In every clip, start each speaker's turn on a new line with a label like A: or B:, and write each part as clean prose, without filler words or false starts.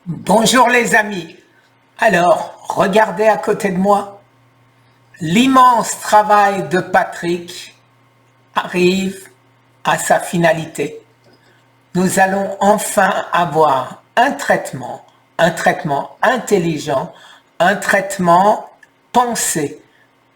A: Bonjour les amis. Alors, regardez à côté de moi. L'immense travail de Patrick arrive à sa finalité. Nous allons enfin avoir un traitement intelligent, un traitement pensé,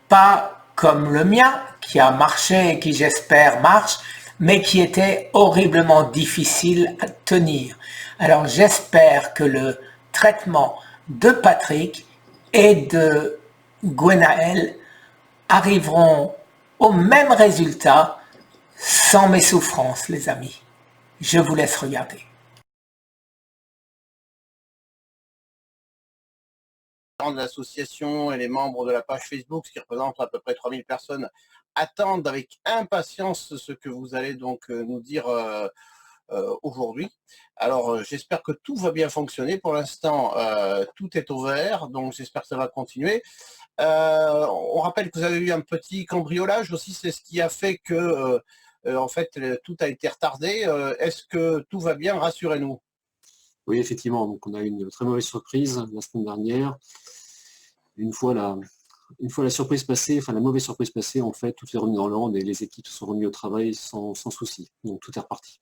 A: pas comme le mien qui a marché et qui j'espère marche, mais qui était horriblement difficile à tenir. Alors j'espère que le traitement de Patrick et de Gwenaël arriveront au même résultat sans mes souffrances, les amis. Je vous laisse regarder.
B: De l'association et les membres de la page Facebook, ce qui représente à peu près 3000 personnes, attendent avec impatience ce que vous allez donc nous dire aujourd'hui. Alors j'espère que tout va bien fonctionner. Pour l'instant, tout est au vert, donc j'espère que ça va continuer. On rappelle que vous avez eu un petit cambriolage aussi, c'est ce qui a fait que en fait tout a été retardé. Est-ce que tout va bien? Rassurez-nous.
C: Oui, effectivement, donc on a eu une très mauvaise surprise la semaine dernière. Une fois la surprise passée, enfin la mauvaise surprise passée, en fait, tout est revenu dans l'ordre et les équipes se sont remises au travail sans souci. Donc tout est reparti.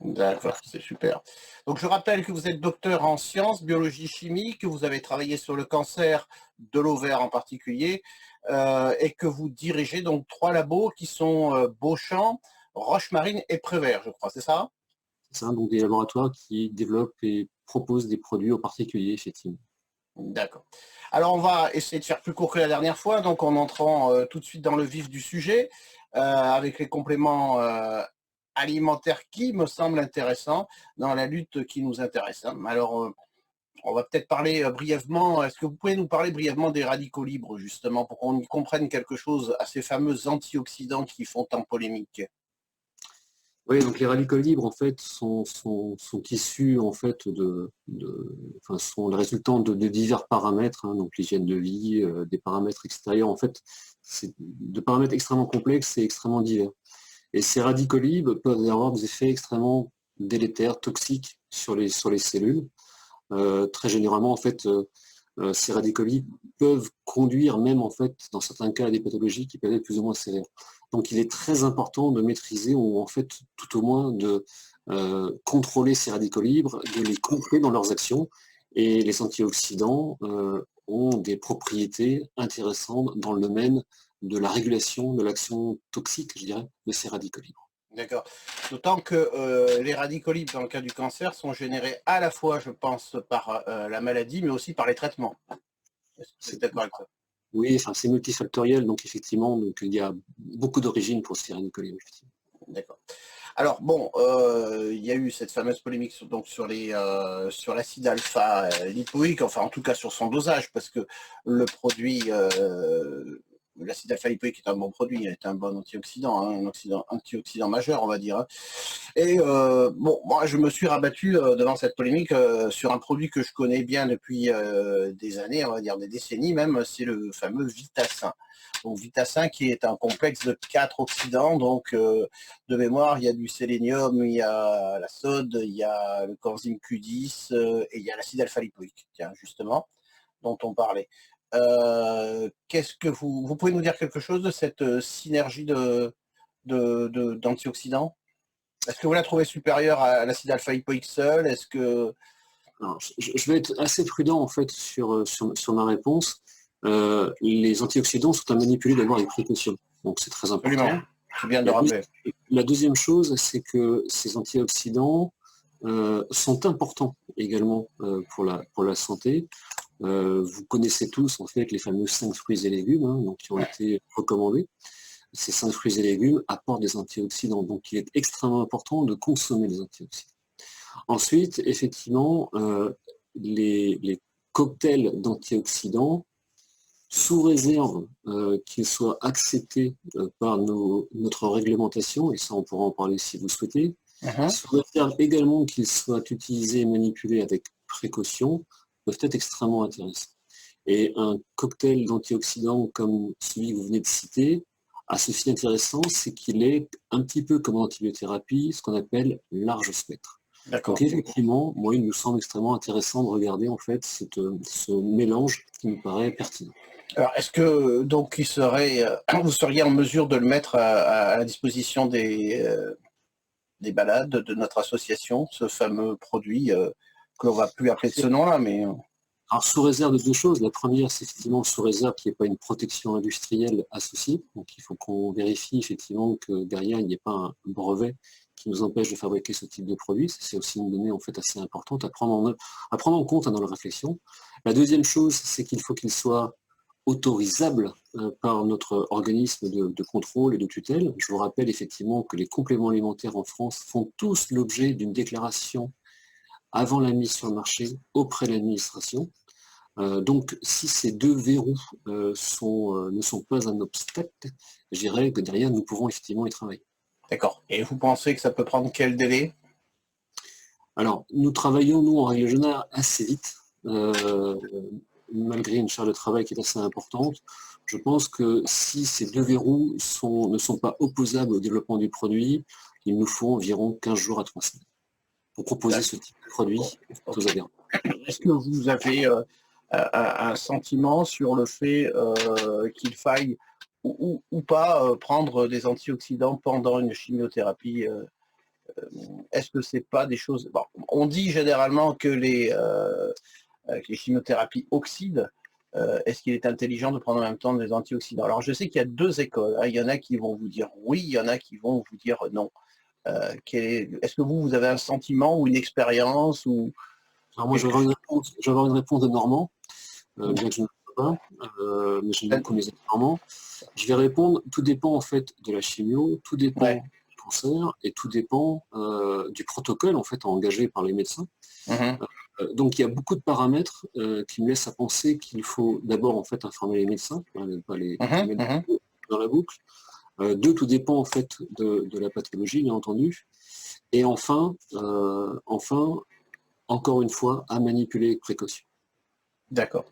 B: D'accord, c'est super. Donc je rappelle que vous êtes docteur en sciences, biologie, chimie, que vous avez travaillé sur le cancer de l'ovaire en particulier, et que vous dirigez donc 3 labos qui sont Beauchamp, Rochemarine et Prévert, je crois, c'est ça?
C: C'est ça, donc des laboratoires qui développent et proposent des produits aux particuliers, effectivement.
B: D'accord. Alors on va essayer de faire plus court que la dernière fois, donc en entrant tout de suite dans le vif du sujet, avec les compléments alimentaires qui me semblent intéressants dans la lutte qui nous intéresse, hein. Alors on va peut-être parler brièvement, est-ce que vous pouvez nous parler brièvement des radicaux libres, justement, pour qu'on y comprenne quelque chose à ces fameux antioxydants qui font tant polémique?
C: Oui, donc les radicaux libres, en fait, sont issus, en fait, enfin, sont le résultant de divers paramètres, hein, donc l'hygiène de vie, des paramètres extérieurs, en fait, c'est de paramètres extrêmement complexes et extrêmement divers. Et ces radicaux libres peuvent avoir des effets extrêmement délétères, toxiques sur les cellules. Très généralement, en fait, ces radicaux libres peuvent conduire même, en fait, dans certains cas, à des pathologies qui peuvent être plus ou moins sévères. Donc il est très important de maîtriser, ou en fait, tout au moins, de contrôler ces radicaux libres, de les contrer dans leurs actions. Et les antioxydants ont des propriétés intéressantes dans le domaine de la régulation de l'action toxique, je dirais, de ces radicaux libres.
B: D'accord. D'autant que les radicaux libres, dans le cas du cancer, sont générés à la fois, je pense, par la maladie, mais aussi par les traitements. Est-ce que vous êtes d'accord avec ça?
C: Oui, enfin, c'est multifactoriel, donc effectivement, donc, il y a beaucoup d'origines pour ces radicaux libres.
B: D'accord. Alors bon, il y a eu cette fameuse polémique sur l'acide alpha lipoïque, enfin en tout cas sur son dosage, parce que le produit, l'acide alpha lipoïque est un bon produit, est un bon antioxydant, hein, antioxydant majeur, on va dire, hein. Et bon, moi je me suis rabattu devant cette polémique sur un produit que je connais bien depuis des années, on va dire des décennies même, c'est le fameux Vitacin. Donc Vitacin qui est un complexe de 4 oxydants, donc de mémoire, il y a du sélénium, il y a la sode, il y a le coenzyme Q10 et il y a l'acide alpha-lipoïque, tiens, justement, dont on parlait. Qu'est-ce que vous pouvez nous dire quelque chose de cette synergie d'antioxydants? Est-ce que vous la trouvez supérieure à l'acide alpha-lipoïque seul? Est-ce que...
C: Alors, je vais être assez prudent en fait sur ma réponse. Les antioxydants sont à manipuler d'abord avec précaution, donc c'est très
B: Absolument,
C: important.
B: c'est bien de rappeler.
C: La deuxième chose, c'est que ces antioxydants sont importants également pour la santé. Vous connaissez tous en fait les fameux 5 fruits et légumes, hein, donc, qui ont été recommandés. Ces 5 fruits et légumes apportent des antioxydants, donc il est extrêmement important de consommer des antioxydants. Ensuite, effectivement, les cocktails d'antioxydants, sous réserve qu'ils soient acceptés par notre réglementation, et ça on pourra en parler si vous souhaitez, sous réserve également qu'ils soient utilisés et manipulés avec précaution, peuvent être extrêmement intéressants. Et un cocktail d'antioxydants comme celui que vous venez de citer a ceci intéressant, c'est qu'il est un petit peu comme l'antibiothérapie, ce qu'on appelle large spectre.
B: D'accord.
C: Donc effectivement, moi, il me semble extrêmement intéressant de regarder en fait ce mélange qui me paraît pertinent.
B: Alors, est-ce que donc vous seriez en mesure de le mettre à la disposition des balades de notre association, ce fameux produit que l'on va plus appeler de ce nom-là, mais
C: Alors, sous réserve de deux choses. La première, c'est effectivement sous réserve qu'il n'y ait pas une protection industrielle associée. Donc, il faut qu'on vérifie effectivement que derrière, il n'y ait pas un brevet qui nous empêche de fabriquer ce type de produit. C'est aussi une donnée en fait assez importante à prendre en compte dans la réflexion. La deuxième chose, c'est qu'il faut qu'il soit autorisable par notre organisme de contrôle et de tutelle. Je vous rappelle effectivement que les compléments alimentaires en France font tous l'objet d'une déclaration avant la mise sur le marché auprès de l'administration. Donc, si ces deux verrous ne sont pas un obstacle, je dirais que derrière, nous pouvons effectivement y travailler.
B: d'accord. Et vous pensez que ça peut prendre quel délai?
C: Alors, nous travaillons, nous, en règle générale, assez vite, malgré une charge de travail qui est assez importante. Je pense que si ces deux verrous ne sont pas opposables au développement du produit, il nous faut environ 15 jours à 3 semaines pour proposer ce type de produit aux adhérents.
B: Est-ce que vous avez un sentiment sur le fait qu'il faille ou pas prendre des antioxydants pendant une chimiothérapie? Est-ce que c'est pas des choses... Bon, on dit généralement que les chimiothérapies oxydent. Est-ce qu'il est intelligent de prendre en même temps des antioxydants? Alors je sais qu'il y a deux écoles, hein. Il y en a qui vont vous dire oui, il y en a qui vont vous dire non. Est-ce que vous avez un sentiment ou une expérience ou...
C: Alors moi, je vais avoir une réponse de Normand, bien que je ne le sais pas, mais j'aime beaucoup mes amis normands. Je vais répondre, tout dépend en fait de la chimio, tout dépend du cancer et tout dépend du protocole en fait engagé par les médecins. Donc il y a beaucoup de paramètres qui me laissent à penser qu'il faut d'abord en fait informer les médecins, ne pas les mettre dans la boucle. Deux, tout dépend en fait de la pathologie, bien entendu. Et enfin, encore une fois, à manipuler avec précaution.
B: D'accord.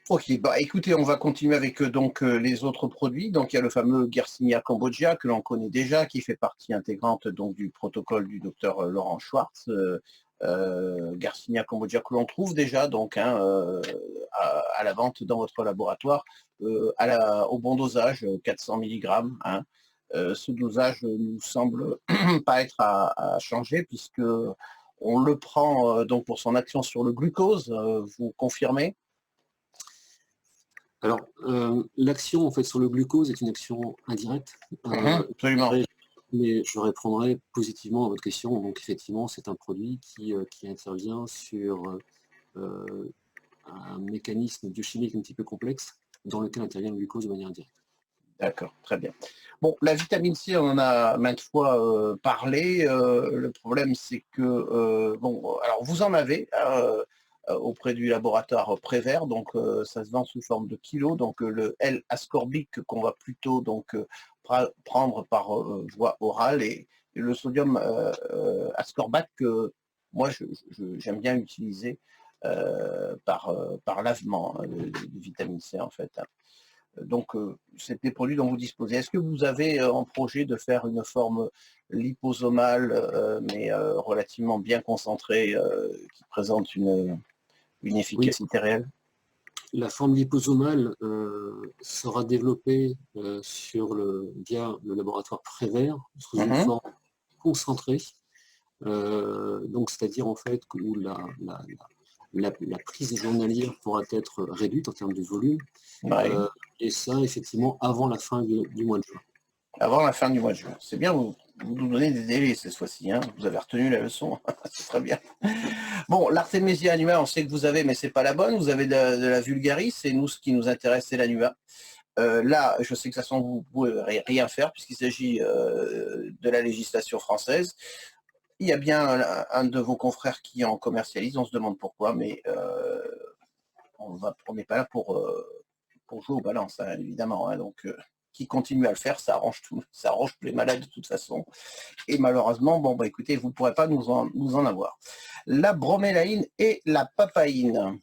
B: Ok, bah écoutez, on va continuer avec les autres produits. Donc il y a le fameux Yersinia Cambogia que l'on connaît déjà, qui fait partie intégrante donc du protocole du docteur Laurent Schwartz. Yersinia Cambogia que l'on trouve déjà donc à la vente dans votre laboratoire au bon dosage, 400 mg. Ce dosage nous semble pas être à changer puisque on le prend donc pour son action sur le glucose. Vous confirmez?
C: Alors, l'action en fait sur le glucose est une action indirecte.
B: Absolument.
C: Mais je répondrai positivement à votre question. Donc, effectivement, c'est un produit qui intervient sur un mécanisme biochimique un petit peu complexe dans lequel intervient le glucose de manière indirecte.
B: D'accord, très bien. Bon, la vitamine C, on en a maintes fois parlé. Le problème, c'est que, alors vous en avez auprès du laboratoire Prévert, donc ça se vend sous forme de kilos, donc le L-ascorbic qu'on va plutôt donc prendre par voie orale et le sodium ascorbate que moi j'aime bien utiliser par lavement de vitamine C en fait. Donc, c'est des produits dont vous disposez. Est-ce que vous avez en projet de faire une forme liposomale, mais relativement bien concentrée, qui présente une efficacité réelle?
C: La forme liposomale sera développée via le laboratoire Prévert sous une forme concentrée. Donc, c'est-à-dire en fait où la prise journalière pourra être réduite en termes de volume. Et ça, effectivement, avant la fin du mois de juin.
B: Avant la fin du mois de juin. C'est bien, vous nous donnez des délais cette fois-ci. Hein. Vous avez retenu la leçon. C'est très bien. Bon, l'Artémisia annua, on sait que vous avez, mais c'est pas la bonne. Vous avez de la vulgaris. Et nous, ce qui nous intéresse, c'est l'annua. Là, je sais que ça sent vous ne pouvez rien faire puisqu'il s'agit de la législation française. Il y a bien un de vos confrères qui en commercialise. On se demande pourquoi, mais on n'est pas là pour jouer aux balances, hein, évidemment. Hein, donc, qui continue à le faire, ça arrange tous les malades de toute façon. Et malheureusement, écoutez, vous ne pourrez pas nous en avoir. La bromélaïne et la papaïne.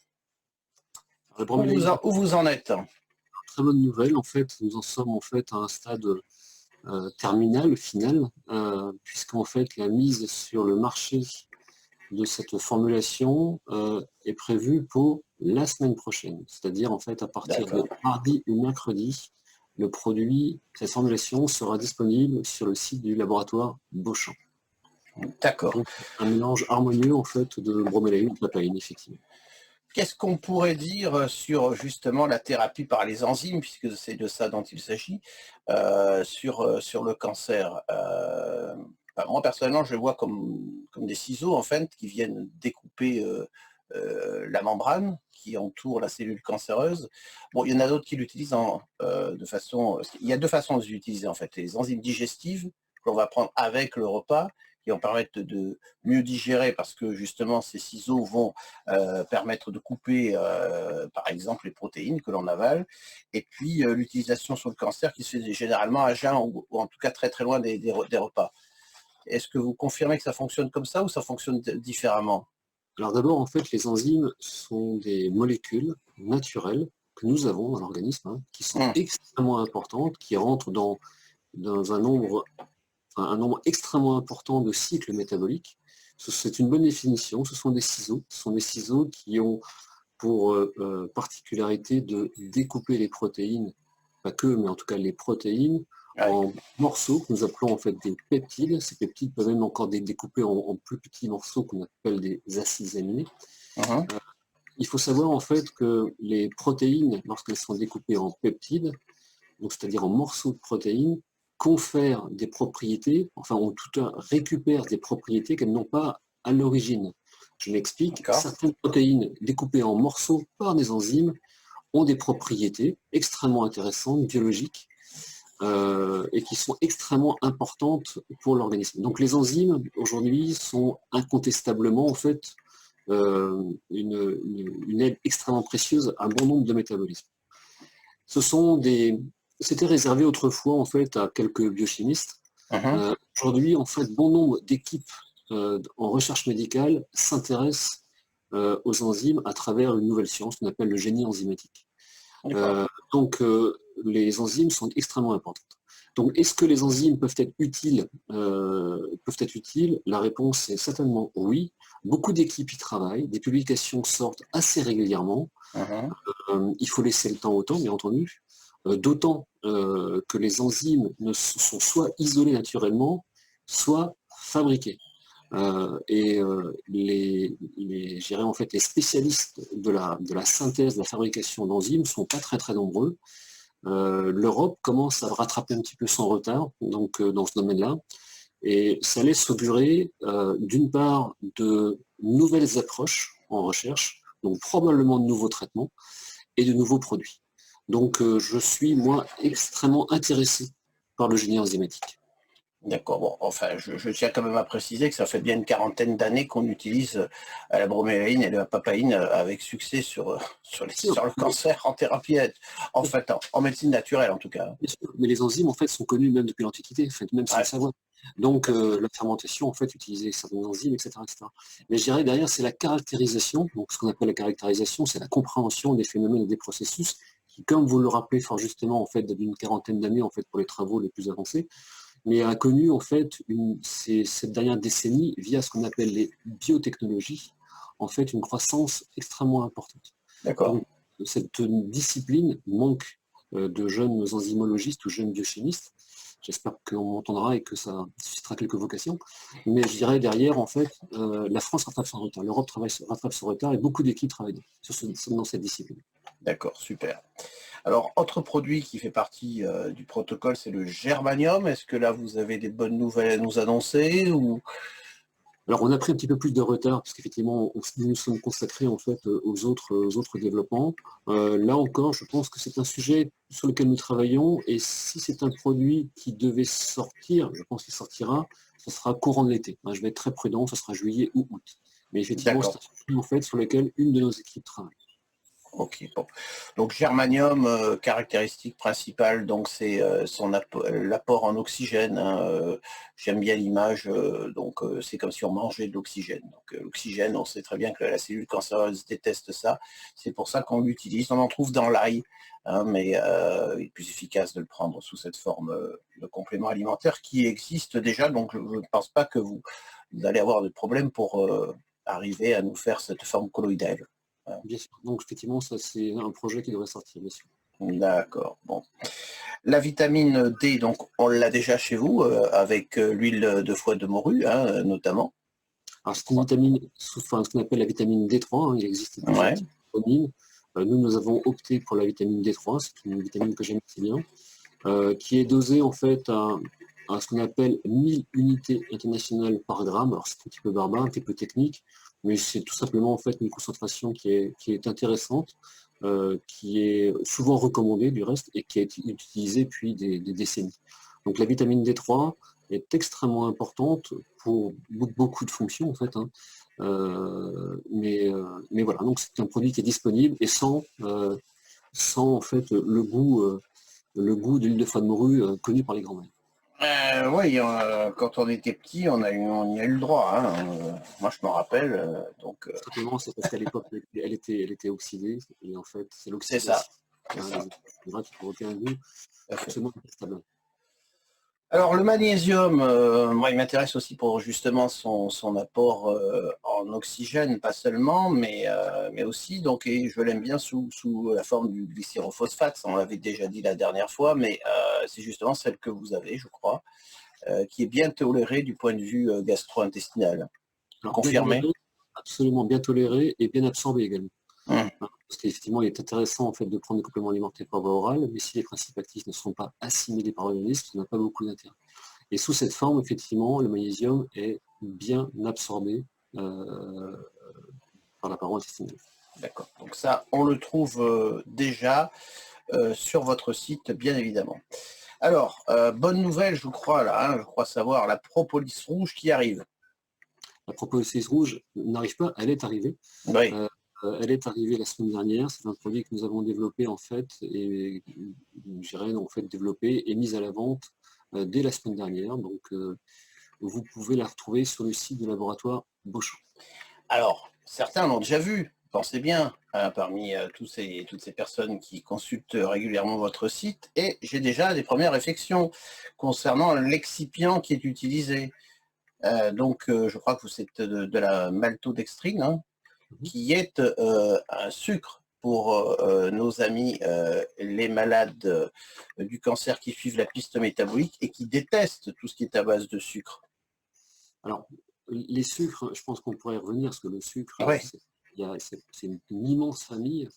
B: Où vous en êtes?
C: Très bonne nouvelle. En fait, nous en sommes en fait à un stade terminale, finale, puisqu'en fait la mise sur le marché de cette formulation est prévue pour la semaine prochaine. C'est-à-dire en fait à partir de mardi ou mercredi, le produit, cette formulation sera disponible sur le site du laboratoire Beauchamp.
B: D'accord.
C: Donc, un mélange harmonieux en fait de bromélaïne et de papaïne, effectivement.
B: Qu'est-ce qu'on pourrait dire sur justement la thérapie par les enzymes, puisque c'est de ça dont il s'agit, sur le cancer? Moi personnellement, je le vois comme des ciseaux en fait qui viennent découper la membrane qui entoure la cellule cancéreuse. Bon, il y en a d'autres qui l'utilisent de façon. Il y a deux façons de l'utiliser en fait. Les enzymes digestives qu'on va prendre avec le repas, qui vont permettre de mieux digérer parce que justement ces ciseaux vont permettre de couper par exemple les protéines que l'on avale, et puis l'utilisation sur le cancer qui se fait généralement à jeun ou en tout cas très très loin des repas. Est-ce que vous confirmez que ça fonctionne comme ça ou ça fonctionne différemment?
C: Alors d'abord, en fait, les enzymes sont des molécules naturelles que nous avons dans l'organisme, qui sont extrêmement importantes, qui rentrent dans un nombre extrêmement important de cycles métaboliques. C'est une bonne définition, ce sont des ciseaux. Ce sont des ciseaux qui ont pour particularité de découper les protéines, pas que, mais en tout cas les protéines, en morceaux que nous appelons en fait des peptides. Ces peptides peuvent même encore être découpés en plus petits morceaux qu'on appelle des acides aminés. Il faut savoir en fait que les protéines, lorsqu'elles sont découpées en peptides, donc c'est-à-dire en morceaux de protéines, confèrent des propriétés, enfin en tout cas récupèrent des propriétés qu'elles n'ont pas à l'origine. Je m'explique, certaines protéines découpées en morceaux par des enzymes ont des propriétés extrêmement intéressantes, biologiques, et qui sont extrêmement importantes pour l'organisme. Donc les enzymes, aujourd'hui, sont incontestablement, en fait, une aide extrêmement précieuse à un bon nombre de métabolismes. C'était réservé autrefois, en fait, à quelques biochimistes. Aujourd'hui, en fait, bon nombre d'équipes en recherche médicale s'intéressent aux enzymes à travers une nouvelle science qu'on appelle le génie enzymatique. Donc, les enzymes sont extrêmement importantes. Donc, est-ce que les enzymes peuvent être utiles? La réponse est certainement oui. Beaucoup d'équipes y travaillent, des publications sortent assez régulièrement. Il faut laisser le temps au temps, bien entendu. D'autant que les enzymes sont soit isolées naturellement, soit fabriquées. Les spécialistes de la synthèse, de la fabrication d'enzymes sont pas très très nombreux. L'Europe commence à rattraper un petit peu son retard donc, dans ce domaine-là. Et ça laisse augurer, d'une part, de nouvelles approches en recherche, donc probablement de nouveaux traitements et de nouveaux produits. Donc je suis, moi, extrêmement intéressé par le génie enzymatique.
B: D'accord, bon, enfin, je tiens quand même à préciser que ça fait bien une quarantaine d'années qu'on utilise la bromélaïne et la papaïne avec succès sur le cancer en thérapie, en fait, en médecine naturelle en tout cas.
C: Bien sûr, mais les enzymes, en fait, sont connues même depuis l'Antiquité, en fait, même sans le savoir. Donc, la fermentation, en fait, utilisait certaines enzymes, etc., etc. Mais je dirais, derrière, c'est la caractérisation. Donc, ce qu'on appelle la caractérisation, c'est la compréhension des phénomènes et des processus qui, comme vous le rappelez fort justement, en fait, d'une quarantaine d'années, en fait, pour les travaux les plus avancés, mais a connu, en fait, cette dernière décennie, via ce qu'on appelle les biotechnologies, en fait, une croissance extrêmement importante.
B: D'accord.
C: Donc, cette discipline manque de jeunes enzymologistes ou jeunes biochimistes. J'espère qu'on m'entendra et que ça suscitera quelques vocations. Mais je dirais derrière, en fait, la France rattrape son retard, l'Europe rattrape son retard et beaucoup d'équipes travaillent dans cette discipline.
B: D'accord, super. Alors, autre produit qui fait partie du protocole, c'est le germanium. Est-ce que là, vous avez des bonnes nouvelles à nous annoncer ou...
C: Alors, on a pris un petit peu plus de retard, parce qu'effectivement, nous nous sommes consacrés en fait aux autres développements. Là encore, je pense que c'est un sujet sur lequel nous travaillons, et si c'est un produit qui devait sortir, je pense qu'il sortira, ce sera courant de l'été. Je vais être très prudent, ce sera juillet ou août. Mais effectivement, c'est un sujet en fait, sur lequel une de nos équipes travaille.
B: Ok, bon. Donc germanium, caractéristique principale, donc c'est l'apport en oxygène, hein, j'aime bien l'image, donc c'est comme si on mangeait de l'oxygène. Donc l'oxygène, on sait très bien que la cellule cancéreuse déteste ça. C'est pour ça qu'on l'utilise. On en trouve dans l'ail, hein, mais il est plus efficace de le prendre sous cette forme de complément alimentaire qui existe déjà. Donc je ne pense pas que vous allez avoir de problème pour arriver à nous faire cette forme colloïdale.
C: Bien sûr. Donc effectivement, ça c'est un projet qui devrait sortir, bien sûr.
B: D'accord. Bon. La vitamine D, donc on l'a déjà chez vous avec l'huile de foie de morue, hein, notamment.
C: Alors c'est une vitamine, enfin ce qu'on appelle la vitamine D3, hein, il existe plusieurs
B: Ouais.
C: types de vitamines. Nous avons opté pour la vitamine D3, c'est une vitamine que j'aime assez bien, qui est dosée en fait à ce qu'on appelle 1000 unités internationales par gramme. Alors c'est un petit peu barbare, un petit peu technique, mais c'est tout simplement en fait une concentration qui est intéressante, qui est souvent recommandée du reste et qui a été utilisée depuis des décennies. Donc la vitamine D3 est extrêmement importante pour beaucoup de fonctions en fait, hein. Mais voilà, donc c'est un produit qui est disponible et sans en fait le goût de l'huile de foie de morue connu par les grands-mères.
B: Oui, quand on était petit, on y a eu le droit, hein. Moi, je me rappelle. Donc,
C: Simplement, c'est parce qu'à l'époque, elle était oxydée, et en fait, c'est
B: c'est ça.
C: l'oxydation
B: C'est ça.
C: des gras qui provoquait un goût absolument détestable.
B: Alors le magnésium, moi il m'intéresse aussi pour justement son apport en oxygène, pas seulement, mais aussi, donc, et je l'aime bien sous la forme du glycérophosphate, ça on l'avait déjà dit la dernière fois, mais c'est justement celle que vous avez, je crois, qui est bien tolérée du point de vue gastro-intestinal.
C: Alors, bien
B: Confirmé?
C: toléré, absolument bien toléré et bien absorbé également.
B: Hum,
C: Parce qu'effectivement, il est intéressant en fait de prendre des compléments alimentaires par voie orale, mais si les principes actifs ne sont pas assimilés par l'organisme, ça n'a pas beaucoup d'intérêt. Et sous cette forme, effectivement, le magnésium est bien absorbé par la paroi intestinale.
B: D'accord. Donc ça, on le trouve déjà sur votre site, bien évidemment. Alors, bonne nouvelle, je crois, là, hein, je crois savoir, la propolis rouge qui arrive.
C: La propolis rouge n'arrive pas, elle est arrivée.
B: Oui.
C: Elle est arrivée la semaine dernière. C'est un produit que nous avons développé en fait et j'irais en fait développé et mis à la vente dès la semaine dernière. Donc vous pouvez la retrouver sur le site du laboratoire Beauchamp.
B: Alors, certains l'ont déjà vu, pensez bien, hein, parmi toutes ces personnes qui consultent régulièrement votre site, et j'ai déjà des premières réflexions concernant l'excipient qui est utilisé. Je crois que c'est de la maltodextrine, hein, qui est un sucre pour nos amis les malades du cancer qui suivent la piste métabolique et qui détestent tout ce qui est à base de sucre.
C: Alors, les sucres, je pense qu'on pourrait y revenir, parce que le sucre,
B: Ouais.
C: c'est une immense famille,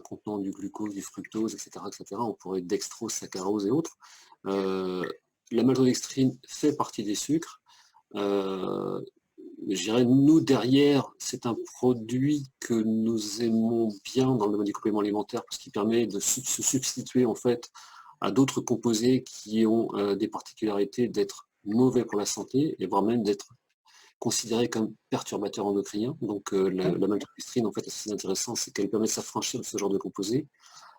C: contenant du glucose, du fructose, etc., etc. On pourrait dextrose, saccharose et autres. La maltodextrine fait partie des sucres. Je dirais, nous, derrière, c'est un produit que nous aimons bien dans le domaine des compléments alimentaires, parce qu'il permet de se substituer en fait à d'autres composés qui ont des particularités d'être mauvais pour la santé, et voire même d'être considérés comme perturbateurs endocriniens. Donc la maltodextrine, en fait, c'est intéressant, c'est qu'elle permet de s'affranchir de ce genre de composés.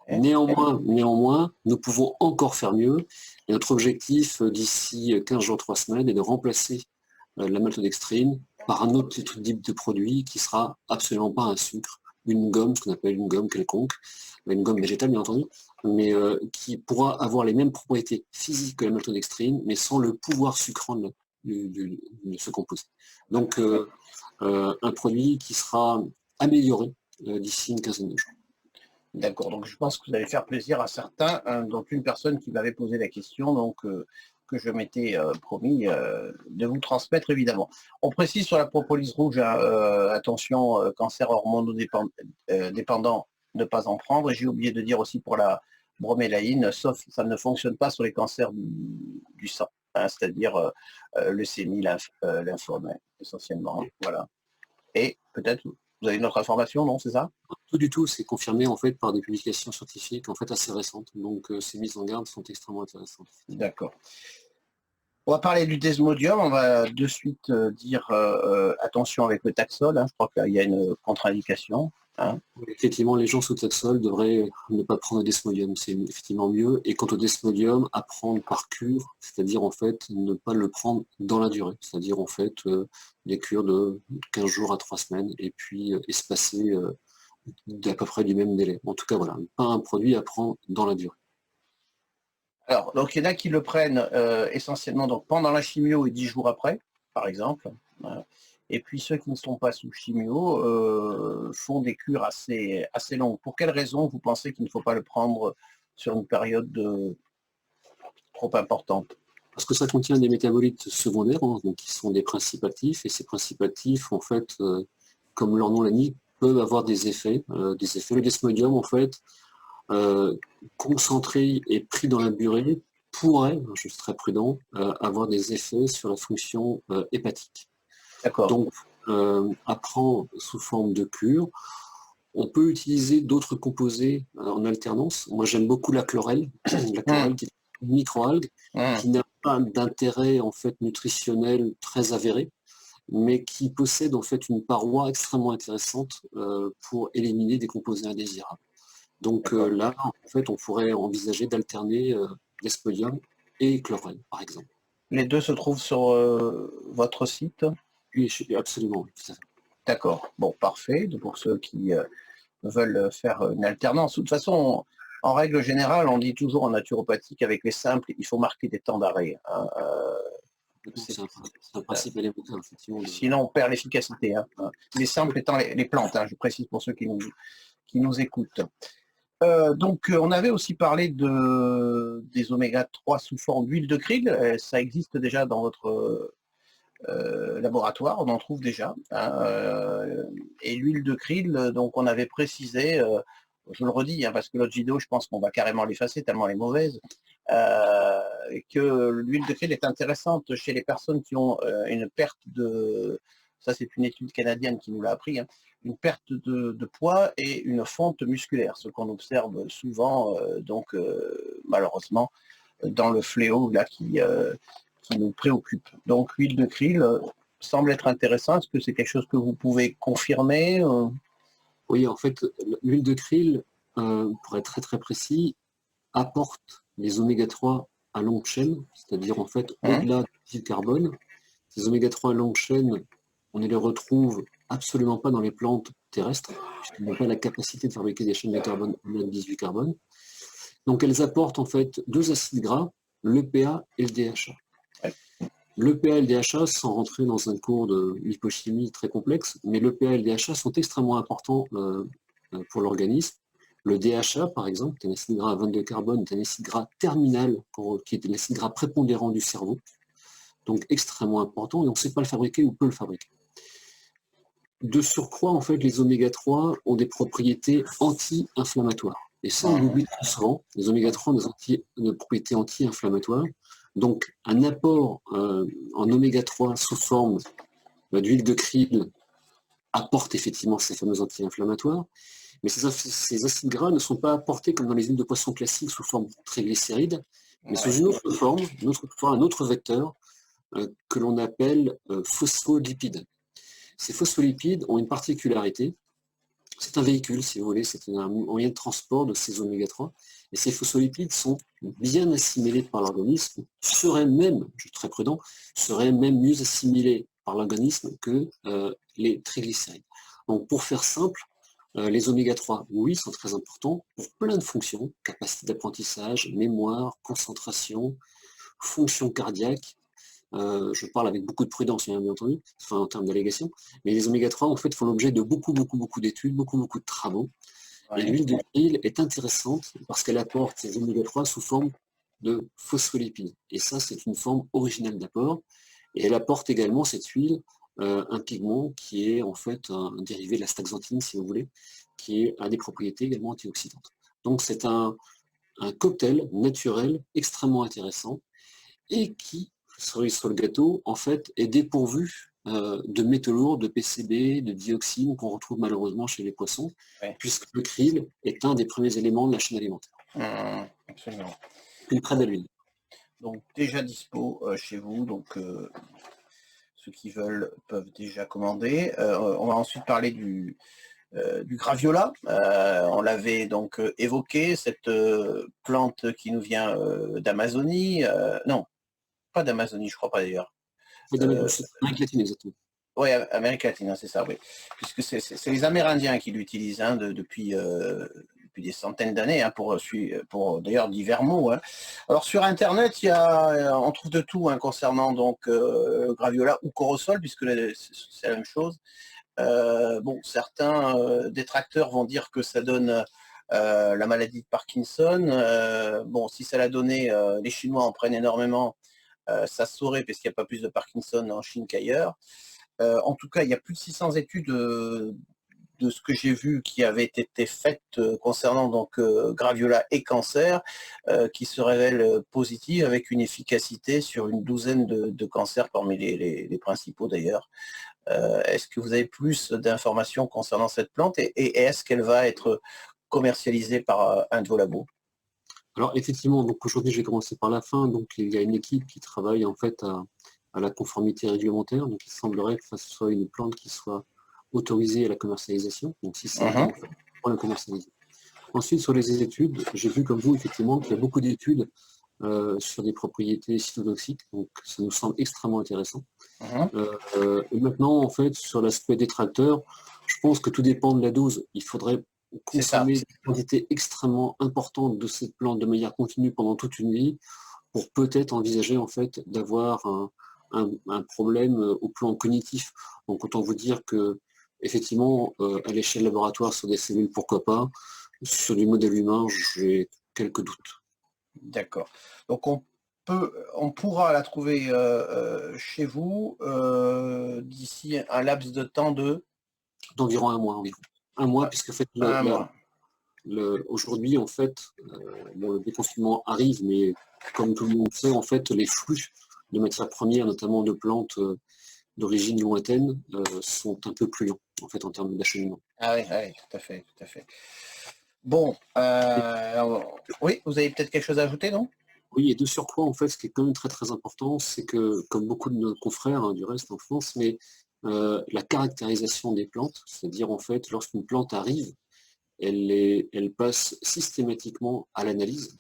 C: Néanmoins, nous pouvons encore faire mieux. Et notre objectif d'ici 15 jours, 3 semaines, est de remplacer la maltodextrine par un autre type de produit qui sera absolument pas un sucre, une gomme, ce qu'on appelle une gomme quelconque, une gomme végétale bien entendu, mais qui pourra avoir les mêmes propriétés physiques que la maltodextrine, mais sans le pouvoir sucrant de ce composé. Donc un produit qui sera amélioré d'ici une quinzaine de jours.
B: D'accord, donc je pense que vous allez faire plaisir à certains, hein, dont une personne qui m'avait posé la question, donc que je m'étais promis de vous transmettre évidemment. On précise sur la propolis rouge, attention, cancer hormonodépendant, ne pas en prendre. Et j'ai oublié de dire aussi pour la bromélaïne, sauf ça ne fonctionne pas sur les cancers du sang, hein, c'est-à-dire leucémie, lymphome, essentiellement. Hein, voilà. Et peut-être vous avez une autre information, non, c'est ça?
C: Tout du tout, c'est confirmé en fait par des publications scientifiques en fait assez récentes. Donc ces mises en garde sont extrêmement intéressantes.
B: D'accord. On va parler du desmodium, on va de suite dire attention avec le Taxol, hein, je crois qu'il y a une contre-indication. hein.
C: Effectivement, les gens sous Taxol devraient ne pas prendre des desmodium, c'est effectivement mieux. Et quant au desmodium, à prendre par cure, c'est-à-dire en fait ne pas le prendre dans la durée, c'est-à-dire en fait des cures de 15 jours à 3 semaines et puis espacées d'à peu près du même délai. En tout cas, voilà, pas un produit à prendre dans la durée.
B: Alors, donc il y en a qui le prennent essentiellement donc, pendant la chimio et 10 jours après, par exemple. Et puis ceux qui ne sont pas sous chimio font des cures assez longues. Pour quelles raisons vous pensez qu'il ne faut pas le prendre sur une période trop importante?
C: Parce que ça contient des métabolites secondaires, hein, donc qui sont des principes actifs, et ces principes actifs, en fait, comme leur nom l'indique, peuvent avoir des effets. Le desmodium, en fait, concentré et pris dans la durée, pourrait, je suis très prudent, avoir des effets sur la fonction hépatique.
B: D'accord.
C: Donc, à prendre sous forme de cure. On peut utiliser d'autres composés en alternance. Moi, j'aime beaucoup la chlorelle, la chlorelle qui est une microalgue, qui n'a pas d'intérêt en fait nutritionnel très avéré, mais qui possède en fait une paroi extrêmement intéressante pour éliminer des composés indésirables. Donc là, en fait, on pourrait envisager d'alterner desmodium et chlorelle, par exemple.
B: Les deux se trouvent sur votre site?
C: Oui, absolument, tout à fait.
B: D'accord. Bon, parfait. Pour ceux qui veulent faire une alternance. De toute façon, en règle générale, on dit toujours en naturopathie qu'avec les simples, il faut marquer des temps d'arrêt.
C: C'est un principe élémentaire, effectivement.
B: Sinon, on perd l'efficacité. Les simples étant les plantes, je précise pour ceux qui nous écoutent. Donc, on avait aussi parlé des oméga 3 sous forme d'huile de krill. Ça existe déjà dans votre laboratoire, on en trouve déjà. Et l'huile de krill, donc on avait précisé, je le redis, parce que l'autre vidéo, je pense qu'on va carrément l'effacer tellement elle est mauvaise, que l'huile de krill est intéressante chez les personnes qui ont une perte de, ça c'est une étude canadienne qui nous l'a appris, une perte de poids et une fonte musculaire, ce qu'on observe souvent, malheureusement, dans le fléau là qui nous préoccupe. Donc l'huile de krill semble être intéressant. Est-ce que c'est quelque chose que vous pouvez confirmer?
C: Oui, en fait, l'huile de krill, pour être très très précis, apporte les oméga 3 à longue chaîne, c'est-à-dire en fait au-delà du carbone. Ces oméga 3 à longue chaîne, on ne les retrouve absolument pas dans les plantes terrestres, puisqu'elles n'ont pas la capacité de fabriquer des chaînes de carbone au-delà de 18 carbone. Donc elles apportent en fait deux acides gras, l'EPA et le DHA. L'EPA et le DHA, sans rentrer dans un cours de lipochimie très complexe, mais l'EPA et le DHA sont extrêmement importants pour l'organisme. Le DHA, par exemple, est un acide gras à 22 carbone, est un acide gras terminal, qui est l'acide gras prépondérant du cerveau, donc extrêmement important, et on ne sait pas le fabriquer ou peut le fabriquer. De surcroît, en fait, les oméga 3 ont des propriétés anti-inflammatoires. Et ça, on l'oublie très souvent. Les oméga 3 ont des propriétés anti-inflammatoires. Donc, un apport en oméga 3 sous forme d'huile de krill apporte effectivement ces fameux anti-inflammatoires. Mais ces acides gras ne sont pas apportés comme dans les huiles de poisson classiques sous forme de triglycérides, mais sous une autre forme, un autre vecteur que l'on appelle phospholipides. Ces phospholipides ont une particularité. C'est un véhicule, si vous voulez, c'est un moyen de transport de ces oméga 3. Et ces phospholipides sont bien assimilés par l'organisme, seraient même, je suis très prudent, seraient même mieux assimilés par l'organisme que les triglycérides. Donc pour faire simple, les oméga 3, oui, sont très importants pour plein de fonctions, capacité d'apprentissage, mémoire, concentration, fonction cardiaque. Je parle avec beaucoup de prudence, bien entendu, enfin, en termes d'allégation, mais les oméga 3 en fait font l'objet de beaucoup d'études, beaucoup de travaux. Et l'huile de krill est intéressante parce qu'elle apporte ces oméga 3 sous forme de phospholipides. Et ça, c'est une forme originale d'apport. Et elle apporte également, cette huile, un pigment qui est en fait un dérivé de la staxanthine, si vous voulez, qui a des propriétés également antioxydantes. Donc c'est un cocktail naturel extrêmement intéressant et qui, cerise sur le gâteau, en fait, est dépourvu de métaux lourds, de PCB, de dioxine qu'on retrouve malheureusement chez les poissons, puisque le krill est un des premiers éléments de la chaîne alimentaire.
B: Absolument.
C: Une très belle huile.
B: Donc déjà dispo chez vous, donc ceux qui veulent peuvent déjà commander. On va ensuite parler du graviola. On l'avait donc évoqué, cette plante qui nous vient d'Amazonie. Non, pas d'Amazonie, je crois pas d'ailleurs.
C: C'est d'Amérique latine, exactement.
B: Oui, Amérique latine, hein, c'est ça, oui. Puisque c'est les Amérindiens qui l'utilisent hein, depuis des centaines d'années, hein, pour d'ailleurs divers mots. Hein. Alors sur Internet, on trouve de tout hein, concernant donc graviola ou corosol, puisque c'est la même chose. Bon, certains détracteurs vont dire que ça donne la maladie de Parkinson. Bon, si ça l'a donné, les Chinois en prennent énormément. Ça se saurait parce qu'il n'y a pas plus de Parkinson en Chine qu'ailleurs. En tout cas, il y a plus de 600 études de ce que j'ai vu qui avaient été faites concernant donc graviola et cancer qui se révèlent positives avec une efficacité sur une douzaine de cancers parmi les principaux d'ailleurs. Est-ce que vous avez plus d'informations concernant cette plante et est-ce qu'elle va être commercialisée par un de vos labos?
C: Alors effectivement, donc aujourd'hui je vais commencer par la fin. Donc il y a une équipe qui travaille en fait à la conformité réglementaire. Donc il semblerait que ce soit une plante qui soit autorisée à la commercialisation. Donc si c'est en fait, pour la commercialiser. Ensuite sur les études, j'ai vu comme vous effectivement qu'il y a beaucoup d'études sur des propriétés cytotoxiques. Donc ça nous semble extrêmement intéressant. Et maintenant en fait sur l'aspect détracteur, je pense que tout dépend de la dose. Il faudrait consommer une quantité extrêmement importante de cette plante de manière continue pendant toute une vie pour peut-être envisager en fait d'avoir un problème au plan cognitif. Donc autant vous dire que effectivement à l'échelle laboratoire sur des cellules pourquoi pas, sur du modèle humain j'ai quelques doutes.
B: D'accord. Donc on pourra la trouver chez vous d'ici un laps de temps
C: d'environ un mois environ. Un mois, puisque en fait, aujourd'hui, en fait, le déconfinement arrive, mais comme tout le monde sait, en fait, les flux de matières premières, notamment de plantes d'origine lointaine, sont un peu plus lents, en fait, en termes d'acheminement.
B: Ah oui, tout à fait, tout à fait. Bon, oui, vous avez peut-être quelque chose à ajouter, non?
C: Oui, et de surcroît, en fait, ce qui est quand même très très important, c'est que, comme beaucoup de nos confrères, hein, du reste en France, mais la caractérisation des plantes, c'est-à-dire en fait, lorsqu'une plante arrive, elle passe systématiquement à l'analyse,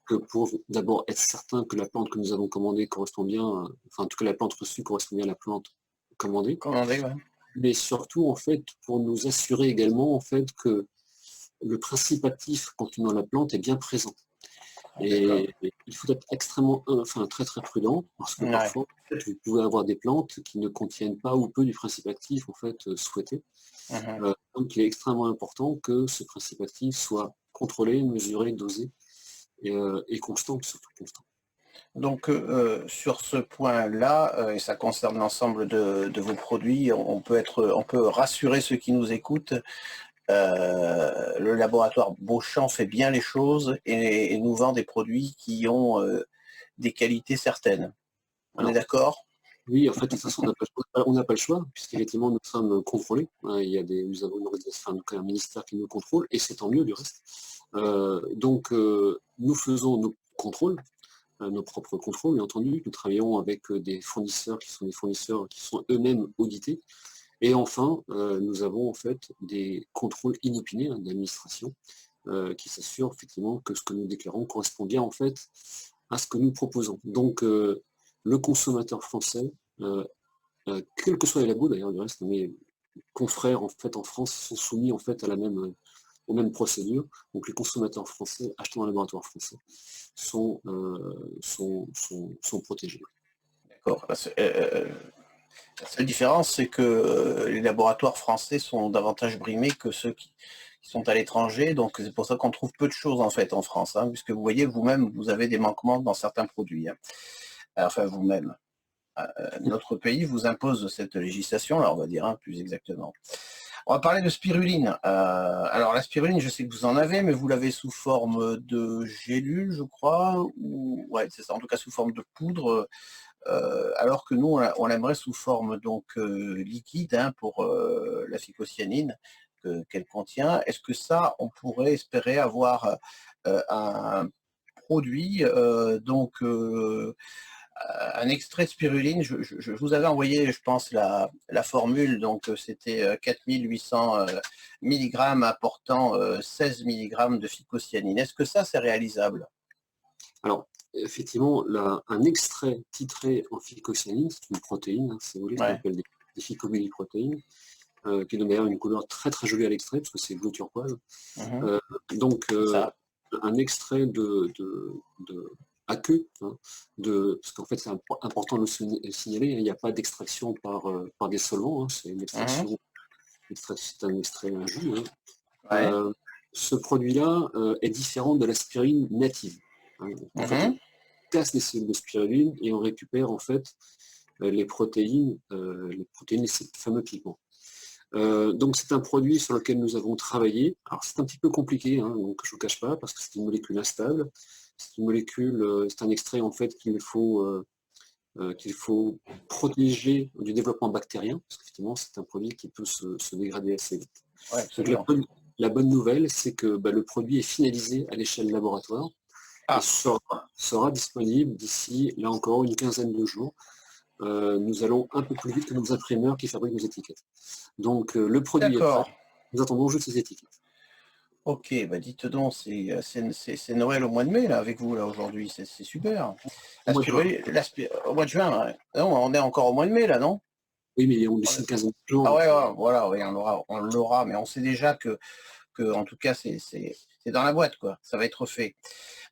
C: que pour d'abord être certain que la plante que nous avons commandée correspond bien, enfin en tout cas la plante reçue correspond bien à la plante commandée.
B: Ouais.
C: Mais surtout en fait pour nous assurer également en fait que le principe actif contenant la plante est bien présent. Et il faut être extrêmement, très très prudent, parce que parfois, vous pouvez avoir des plantes qui ne contiennent pas ou peu du principe actif en fait souhaité. Donc il est extrêmement important que ce principe actif soit contrôlé, mesuré, dosé et constant, surtout constant.
B: Donc sur ce point-là, et ça concerne l'ensemble de vos produits, on peut rassurer ceux qui nous écoutent. Le laboratoire Beauchamp fait bien les choses et nous vend des produits qui ont des qualités certaines. On est d'accord?
C: Oui, en fait, de toute façon, on n'a pas le choix, puisqu'effectivement, nous sommes contrôlés. Nous avons une organisation, un ministère qui nous contrôle, et c'est tant mieux du reste. Donc, nous faisons nos contrôles, nos propres contrôles, bien entendu. Nous travaillons avec des fournisseurs qui sont eux-mêmes audités. Et enfin, nous avons en fait des contrôles inopinés d'administration qui s'assurent effectivement que ce que nous déclarons correspond bien en fait à ce que nous proposons. Donc le consommateur français, quel que soit les labos d'ailleurs du reste, mes confrères en fait en France sont soumis en fait à aux mêmes procédures. Donc les consommateurs français achetant un laboratoire français sont protégés.
B: D'accord. La seule différence, c'est que les laboratoires français sont davantage brimés que ceux qui sont à l'étranger. Donc, c'est pour ça qu'on trouve peu de choses, en fait, en France. Hein, puisque vous voyez, vous-même, vous avez des manquements dans certains produits. Hein. Enfin, vous-même. Notre pays vous impose cette législation, là, on va dire, hein, plus exactement. On va parler de spiruline. Alors, la spiruline, je sais que vous en avez, mais vous l'avez sous forme de gélule, je crois. Ouais, c'est ça, en tout cas, sous forme de poudre. Alors que nous, on l'aimerait sous forme donc liquide hein, pour la phycocyanine qu'elle contient. Est-ce que ça, on pourrait espérer avoir un produit donc un extrait de spiruline. Je vous avais envoyé, je pense, la formule. Donc, c'était 4800 mg apportant 16 mg de phycocyanine. Est-ce que ça, c'est réalisable?
C: Alors, effectivement, un extrait titré en phycocyanine, c'est une protéine, hein, si vous voulez, ce qu'on
B: Ouais.
C: appelle des phycoméliprotéines, qui donne d'ailleurs une couleur très très jolie à l'extrait, parce que c'est bleu turquoise.
B: Mhm.
C: Donc,
B: Ça.
C: un extrait à queue, hein, parce qu'en fait c'est important de le signaler, il n'y a pas d'extraction par des solvants, hein, c'est une extraction,
B: Mhm.
C: c'est un extrait, un jus. Hein.
B: Ouais.
C: Ce produit-là est différent de la spiruline native. Hein. En fait, on
B: Mhm.
C: casse les cellules de spiruline et on récupère en fait les protéines, ces fameux pigments. Donc c'est un produit sur lequel nous avons travaillé. Alors c'est un petit peu compliqué, hein, donc je ne vous cache pas, parce que c'est une molécule instable. C'est une molécule, c'est un extrait en fait qu'il faut protéger du développement bactérien, parce qu'effectivement c'est un produit qui peut se dégrader assez vite.
B: Ouais,
C: Donc
B: absolument.
C: la bonne nouvelle, c'est que le produit est finalisé à l'échelle laboratoire et
B: Ah.
C: sera disponible d'ici, là encore, une quinzaine de jours. Nous allons un peu plus vite que nos imprimeurs qui fabriquent nos étiquettes. Donc le produit est prêt,
B: D'accord.
C: nous attendons juste ces étiquettes.
B: Ok, bah dites donc, c'est Noël au mois de mai, là, avec vous, là, aujourd'hui. C'est super.
C: Au mois de juin.
B: Au mois de juin, ouais. Non, on est encore au mois de mai, là, non?
C: Oui, mais on d'ici une quinzaine de jours.
B: Ah
C: Donc,
B: ouais, ouais, voilà, ouais, on l'aura, mais on sait déjà en tout cas, c'est dans la boîte, quoi. Ça va être fait.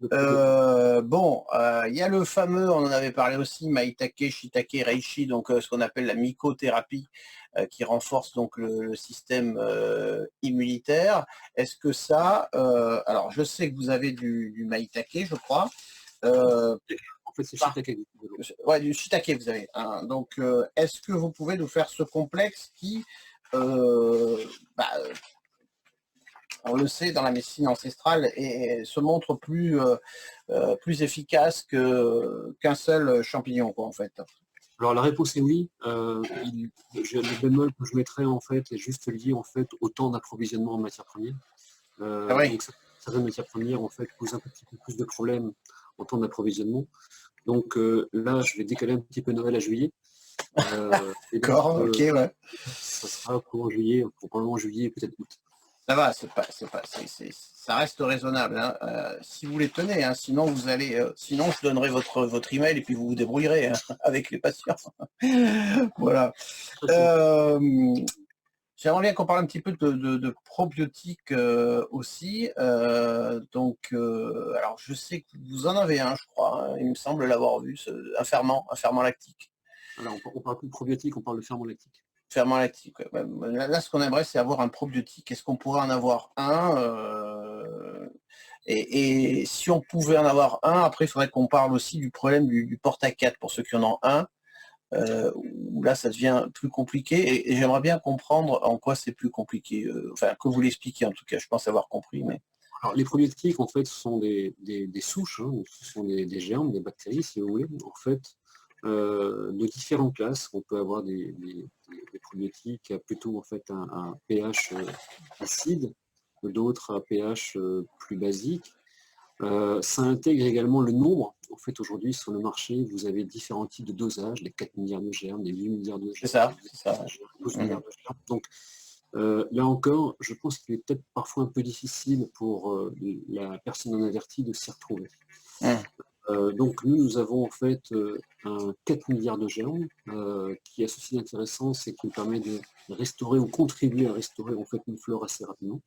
C: le produit-
B: Bon, il y a le fameux, on en avait parlé aussi, Maitake, Shiitake, Reishi, donc ce qu'on appelle la mycothérapie, qui renforce donc le système immunitaire. Est-ce que ça, alors je sais que vous avez du Maitake, je crois.
C: En fait, c'est
B: Par-
C: shiitake.
B: ouais, du Shiitake, vous avez. Hein. Donc, est-ce que vous pouvez nous faire ce complexe qui, euh, bah, on le sait dans la médecine ancestrale, et se montre plus efficace qu'un seul champignon, quoi, en fait.
C: Alors la réponse est oui. Le bémol que je mettrais en fait est juste lié en fait au temps d'approvisionnement en matières premières.
B: Ah oui,
C: Donc certaines matières premières en fait posent un petit peu plus de problèmes en temps d'approvisionnement. Donc là, je vais décaler un petit peu Noël à juillet. Et donc,
B: d'accord, ok, ouais.
C: ça sera pour juillet, pour probablement juillet, peut-être août.
B: Ça va, ça reste raisonnable. Hein. Si vous les tenez, hein, sinon sinon je donnerai votre email et puis vous vous débrouillerez hein, avec les patients. Voilà. Euh, J'aimerais bien qu'on parle un petit peu de probiotiques aussi. Alors je sais que vous en avez un, je crois. Hein, il me semble l'avoir vu, un ferment lactique.
C: Alors, on parle plus de probiotiques, on parle de ferment lactique.
B: Ferment lactique. Ouais. Là, ce qu'on aimerait, c'est avoir un probiotique. Est-ce qu'on pourrait en avoir un et si on pouvait en avoir un, après, il faudrait qu'on parle aussi du problème du porte-à-4 pour ceux qui en ont un. Où là ça devient plus compliqué et j'aimerais bien comprendre en quoi c'est plus compliqué. Enfin, que vous l'expliquiez en tout cas, je pense avoir compris. Mais
C: Alors, les probiotiques, en fait, ce sont des souches, hein, ce sont des germes, des bactéries, si vous voulez, en fait, de différentes classes. On peut avoir des probiotiques qui a plutôt en fait un pH acide, d'autres à pH plus basique. Ça intègre également le nombre. En fait, aujourd'hui, sur le marché, vous avez différents types de dosages, les 4 milliards de germes, les 8 milliards de
B: c'est
C: germes,
B: ça,
C: les
B: c'est ça.
C: 12
B: Mhm.
C: milliards de germes. Donc, là encore, je pense qu'il est peut-être parfois un peu difficile pour la personne en avertie de s'y retrouver.
B: Mhm.
C: Donc nous avons en fait un 4 milliards de germes qui a ceci d'intéressant, c'est qu'il permet de restaurer ou contribuer à restaurer en fait une flore assez rapidement.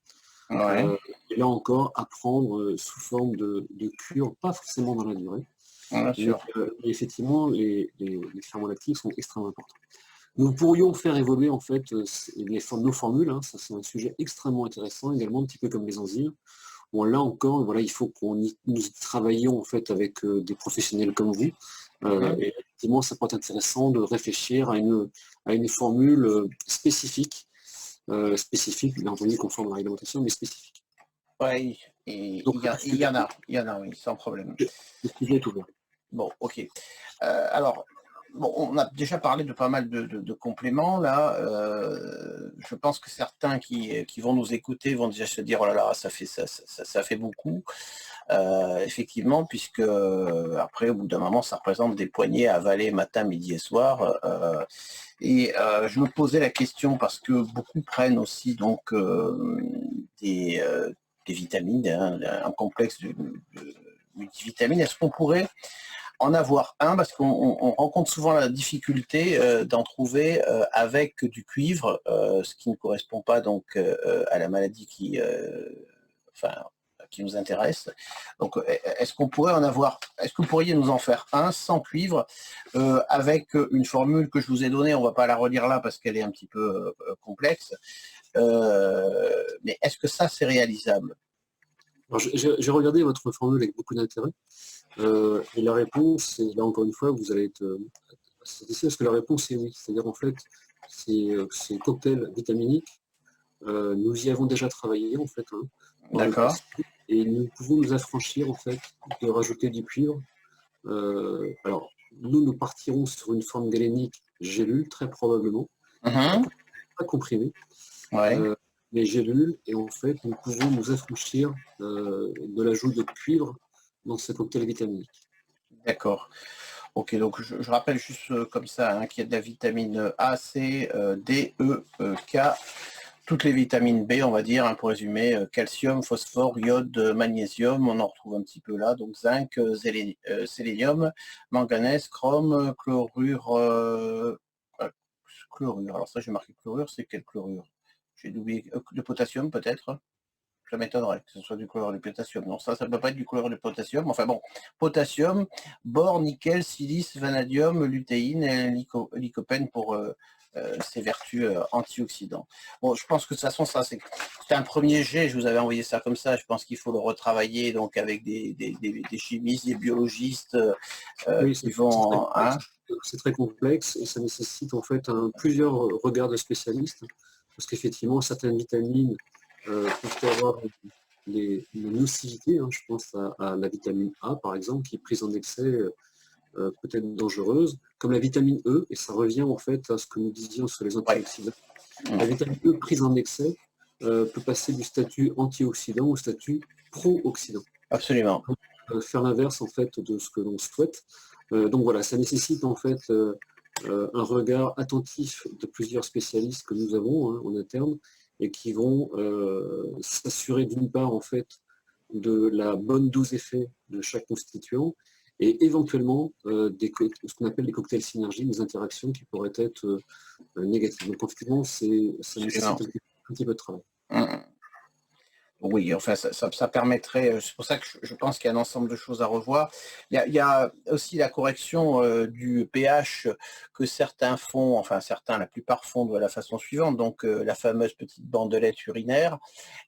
B: Ouais,
C: Et là encore, à prendre sous forme de cure, pas forcément dans la durée,
B: bien
C: mais
B: sûr.
C: effectivement, les ferments lactiques sont extrêmement importants. Nous pourrions faire évoluer en fait nos formules, hein, ça c'est un sujet extrêmement intéressant également, un petit peu comme les enzymes. Bon, là encore, voilà, il faut nous travaillions en fait avec des professionnels comme vous.
B: Mhm.
C: Et effectivement, ça peut être intéressant de réfléchir à une formule spécifique, bien entendu conforme à la réglementation, mais spécifique.
B: Ouais,
C: Donc
B: il y en a, oui, sans problème.
C: le sujet est ouvert.
B: Bon, ok. Alors, bon, on a déjà parlé de pas mal de compléments là. je pense que certains qui vont nous écouter vont déjà se dire oh là là, ça fait beaucoup. Effectivement, puisque après, au bout d'un moment, ça représente des poignées à avaler matin, midi et soir. Je me posais la question parce que beaucoup prennent aussi donc des vitamines, hein, un complexe de multivitamines. Est-ce qu'on pourrait en avoir un, parce qu'on rencontre souvent la difficulté d'en trouver avec du cuivre, ce qui ne correspond pas donc à la maladie qui nous intéresse. Donc, est-ce qu'on pourrait en avoir, est-ce que vous pourriez nous en faire un sans cuivre, avec une formule que je vous ai donnée, on ne va pas la relire là parce qu'elle est un petit peu complexe, mais est-ce que ça c'est réalisable?
C: Alors, j'ai regardé votre formule avec beaucoup d'intérêt. Et la réponse, et là encore une fois, vous allez être satisfait parce que la réponse est oui. C'est-à-dire en fait, ces cocktails vitaminiques, nous y avons déjà travaillé en fait. Hein,
B: d'accord.
C: Et nous pouvons nous affranchir en fait de rajouter du cuivre. Alors, nous partirons sur une forme galénique gélule, très probablement, pas comprimée,
B: Ouais.
C: mais gélule, et en fait, nous pouvons nous affranchir de l'ajout de cuivre dans ce cocktail vitaminique.
B: D'accord. Ok, donc je rappelle juste comme ça hein, qu'il y a de la vitamine A, C, D, E, K, toutes les vitamines B, on va dire, hein, pour résumer, calcium, phosphore, iode, magnésium, on en retrouve un petit peu là, donc zinc, sélénium, manganèse, chrome, chlorure. Alors ça, j'ai marqué chlorure, c'est quelle chlorure? J'ai oublié, le potassium peut-être? Ça m'étonnerait que ce soit du chlorure de potassium. Non, ça ne peut pas être du chlorure de potassium. Enfin bon, potassium, bore, nickel, silice, vanadium, lutéine et lycopène pour ses vertus antioxydants. Bon, je pense que de toute façon, ça, c'est un premier jet. Je vous avais envoyé ça comme ça. Je pense qu'il faut le retravailler donc avec des chimistes, des biologistes
C: Oui,
B: qui vont...
C: c'est très complexe et ça nécessite en fait plusieurs regards de spécialistes parce qu'effectivement, certaines vitamines peuvent avoir une nocivité. Hein, je pense à la vitamine A, par exemple, qui est prise en excès peut-être dangereuse, comme la vitamine E, et ça revient en fait à ce que nous disions sur les antioxydants.
B: Ouais.
C: La vitamine E prise en excès peut passer du statut antioxydant au statut pro-oxydant.
B: Absolument.
C: Faire l'inverse en fait de ce que l'on souhaite. Donc voilà, ça nécessite en fait un regard attentif de plusieurs spécialistes que nous avons hein, en interne et qui vont s'assurer d'une part en fait de la bonne dose effet de chaque constituant et éventuellement ce qu'on appelle les cocktails synergie, des interactions qui pourraient être négatives. Donc effectivement, ça nécessite un petit peu de travail.
B: Oui, enfin, ça permettrait, c'est pour ça que je pense qu'il y a un ensemble de choses à revoir. Il y a aussi la correction du pH que certains font, enfin certains, la plupart font de la façon suivante, donc la fameuse petite bandelette urinaire,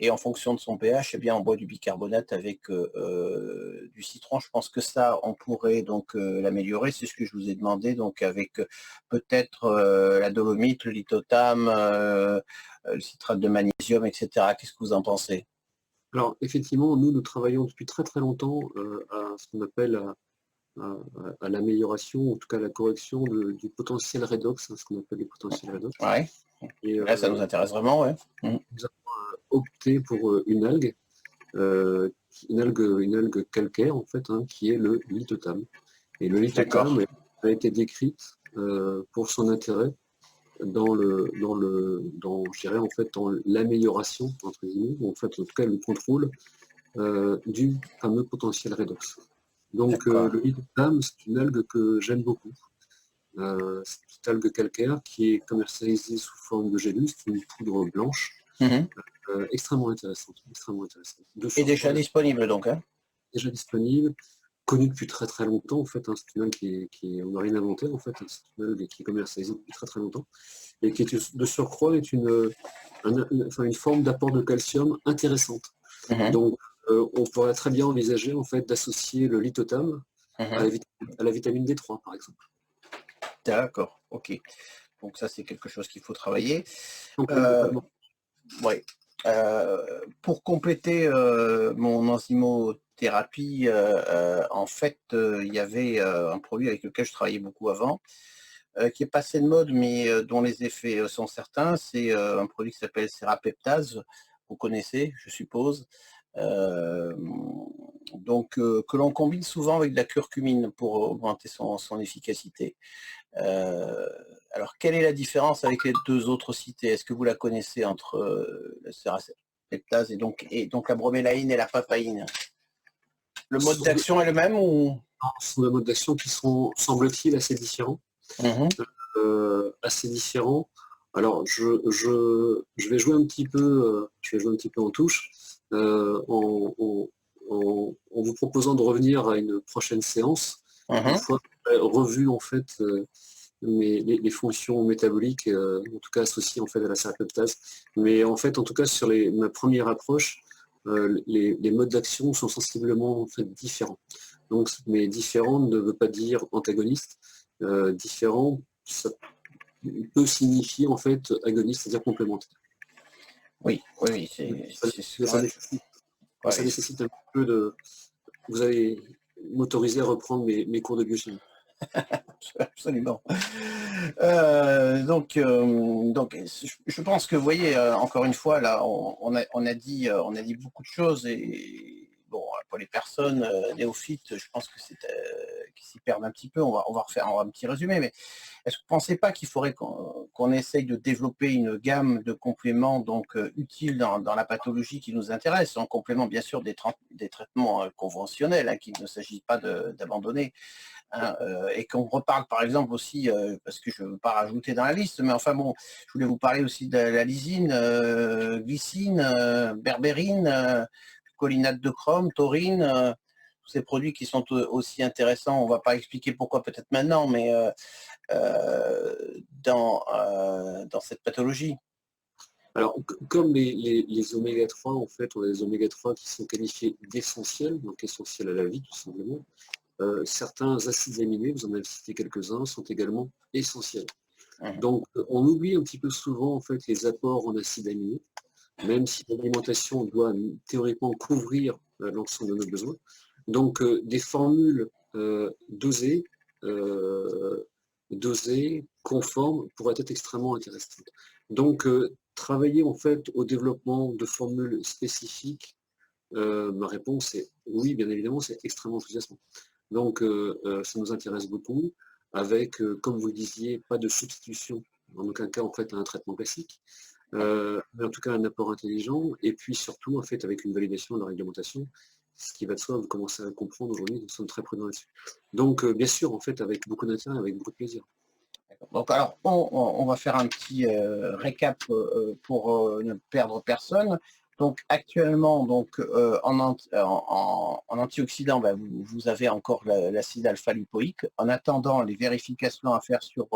B: et en fonction de son pH, eh bien, on boit du bicarbonate avec du citron. Je pense que ça, on pourrait donc l'améliorer, c'est ce que je vous ai demandé, donc avec peut-être la dolomite, le lithotame, le citrate de magnésium, etc. Qu'est-ce que vous en pensez?
C: Alors effectivement, nous travaillons depuis très très longtemps à ce qu'on appelle à l'amélioration, en tout cas à la correction du potentiel redox, hein, ce qu'on appelle les potentiels redox.
B: Ouais. Et là, ça nous intéresse vraiment, ouais.
C: Nous avons opté pour une algue calcaire en fait, hein, qui est le lithotame. Et le lithotame a été décrite pour son intérêt dans l'amélioration entre guillemets, en fait en tout cas le contrôle du fameux potentiel redox. Donc le lithotame, c'est une algue que j'aime beaucoup. C'est une petite algue calcaire qui est commercialisée sous forme de gélule, c'est une poudre blanche, extrêmement intéressante.
B: Et déjà disponible donc, hein?
C: Déjà disponible, connue depuis très très longtemps en fait, hein, c'est une algue on n'a rien inventé en fait, hein, c'est une algue qui est commercialisée depuis très très longtemps et qui est de surcroît est une forme d'apport de calcium intéressante. Donc on pourrait très bien envisager en fait d'associer le lithotame à la vitamine D3 par exemple.
B: D'accord, ok. Donc ça c'est quelque chose qu'il faut travailler. Ouais. Pour compléter mon enzymothérapie, en fait, il y avait un produit avec lequel je travaillais beaucoup avant, qui est passé de mode, mais dont les effets sont certains. C'est un produit qui s'appelle Serapeptase, vous connaissez, je suppose. Donc, que l'on combine souvent avec de la curcumine pour augmenter son efficacité. Alors, quelle est la différence avec les deux autres cités? Est-ce que vous la connaissez entre la Serapeptase et donc la bromélaïne et la papaïne? Le mode d'action est le même ou?
C: Ce sont des modes d'action qui sont, semble-t-il, assez différents. Assez différents. Alors, je vais jouer un petit peu, je vais jouer un petit peu en touche, en vous proposant de revenir à une prochaine séance, une fois revu en fait les fonctions métaboliques, en tout cas associées en fait à la serapeptase. Mais en fait, en tout cas, sur ma première approche, les modes d'action sont sensiblement en fait différents. Donc, mais différent ne veut pas dire antagoniste. Différent, ça peut signifier en fait agoniste, c'est-à-dire complémentaire.
B: Oui,
C: ça nécessite un peu de. Vous allez m'autoriser à reprendre mes cours de biochimie.
B: Absolument. Donc, je pense que vous voyez, encore une fois, là, on a dit beaucoup de choses et bon, pour les personnes néophytes, je pense que c'est qui s'y perdent un petit peu. On va refaire un petit résumé, mais est-ce que vous ne pensez pas qu'il faudrait qu'on essaye de développer une gamme de compléments donc utiles dans la pathologie qui nous intéresse, en complément bien sûr des traitements conventionnels, hein, qu'il ne s'agit pas d'abandonner. Et qu'on reparle par exemple aussi, parce que je ne veux pas rajouter dans la liste, mais enfin bon, je voulais vous parler aussi de la lysine, glycine, berbérine, cholinate de chrome, taurine, tous ces produits qui sont aussi intéressants. On ne va pas expliquer pourquoi peut-être maintenant, mais dans cette pathologie.
C: Alors, comme les oméga 3, en fait, on a des oméga 3 qui sont qualifiés d'essentiels, donc essentiels à la vie, tout simplement. Certains acides aminés, vous en avez cité quelques-uns, sont également essentiels. Donc, on oublie un petit peu souvent en fait les apports en acides aminés, même si l'alimentation doit théoriquement couvrir l'ensemble de nos besoins. Donc, des formules dosées, conformes, pourraient être extrêmement intéressantes. Donc, travailler en fait au développement de formules spécifiques, ma réponse est oui, bien évidemment, c'est extrêmement enthousiasmant. Donc, ça nous intéresse beaucoup, avec, comme vous le disiez, pas de substitution, en aucun cas, en fait, à un traitement classique, mais en tout cas un apport intelligent, et puis surtout, en fait, avec une validation de la réglementation, ce qui va de soi, vous commencez à le comprendre aujourd'hui, nous sommes très prudents là-dessus. Donc, bien sûr, en fait, avec beaucoup d'intérêt, avec beaucoup de plaisir.
B: Donc, alors, on va faire un petit récap pour ne perdre personne. Donc, actuellement, donc, en antioxydant, ben, vous avez encore l'acide alpha-lipoïque. En attendant les vérifications à faire sur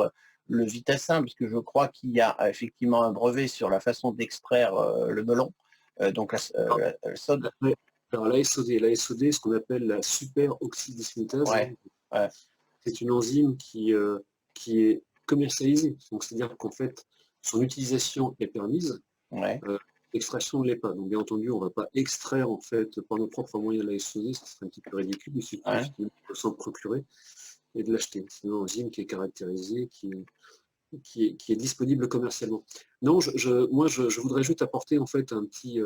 B: le Vitassin, puisque je crois qu'il y a effectivement un brevet sur la façon d'extraire le melon, donc la sode.
C: Alors, la SOD, ce qu'on appelle la superoxydismutase, c'est une enzyme qui est commercialisée. Donc, c'est-à-dire qu'en fait, son utilisation est permise. L'extraction ne l'est pas. Donc, bien entendu, on ne va pas extraire en fait par nos propres moyens de la SOD, ça serait un petit peu ridicule. Il suffit de s'en procurer et de l'acheter. C'est une enzyme qui est caractérisée, qui est disponible commercialement. Non, moi, je voudrais juste apporter en fait un petit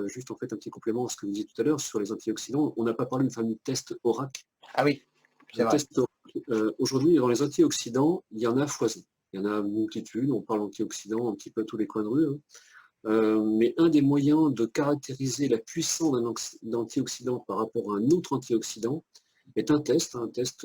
C: complément à ce que vous disiez tout à l'heure sur les antioxydants. On n'a pas parlé du fameux test ORAC.
B: Ah oui, c'est vrai.
C: Aujourd'hui, dans les antioxydants, il y en a foison. Il y en a une multitude. On parle d'antioxydants un petit peu à tous les coins de rue. Mais un des moyens de caractériser la puissance d'un antioxydant par rapport à un autre antioxydant est un test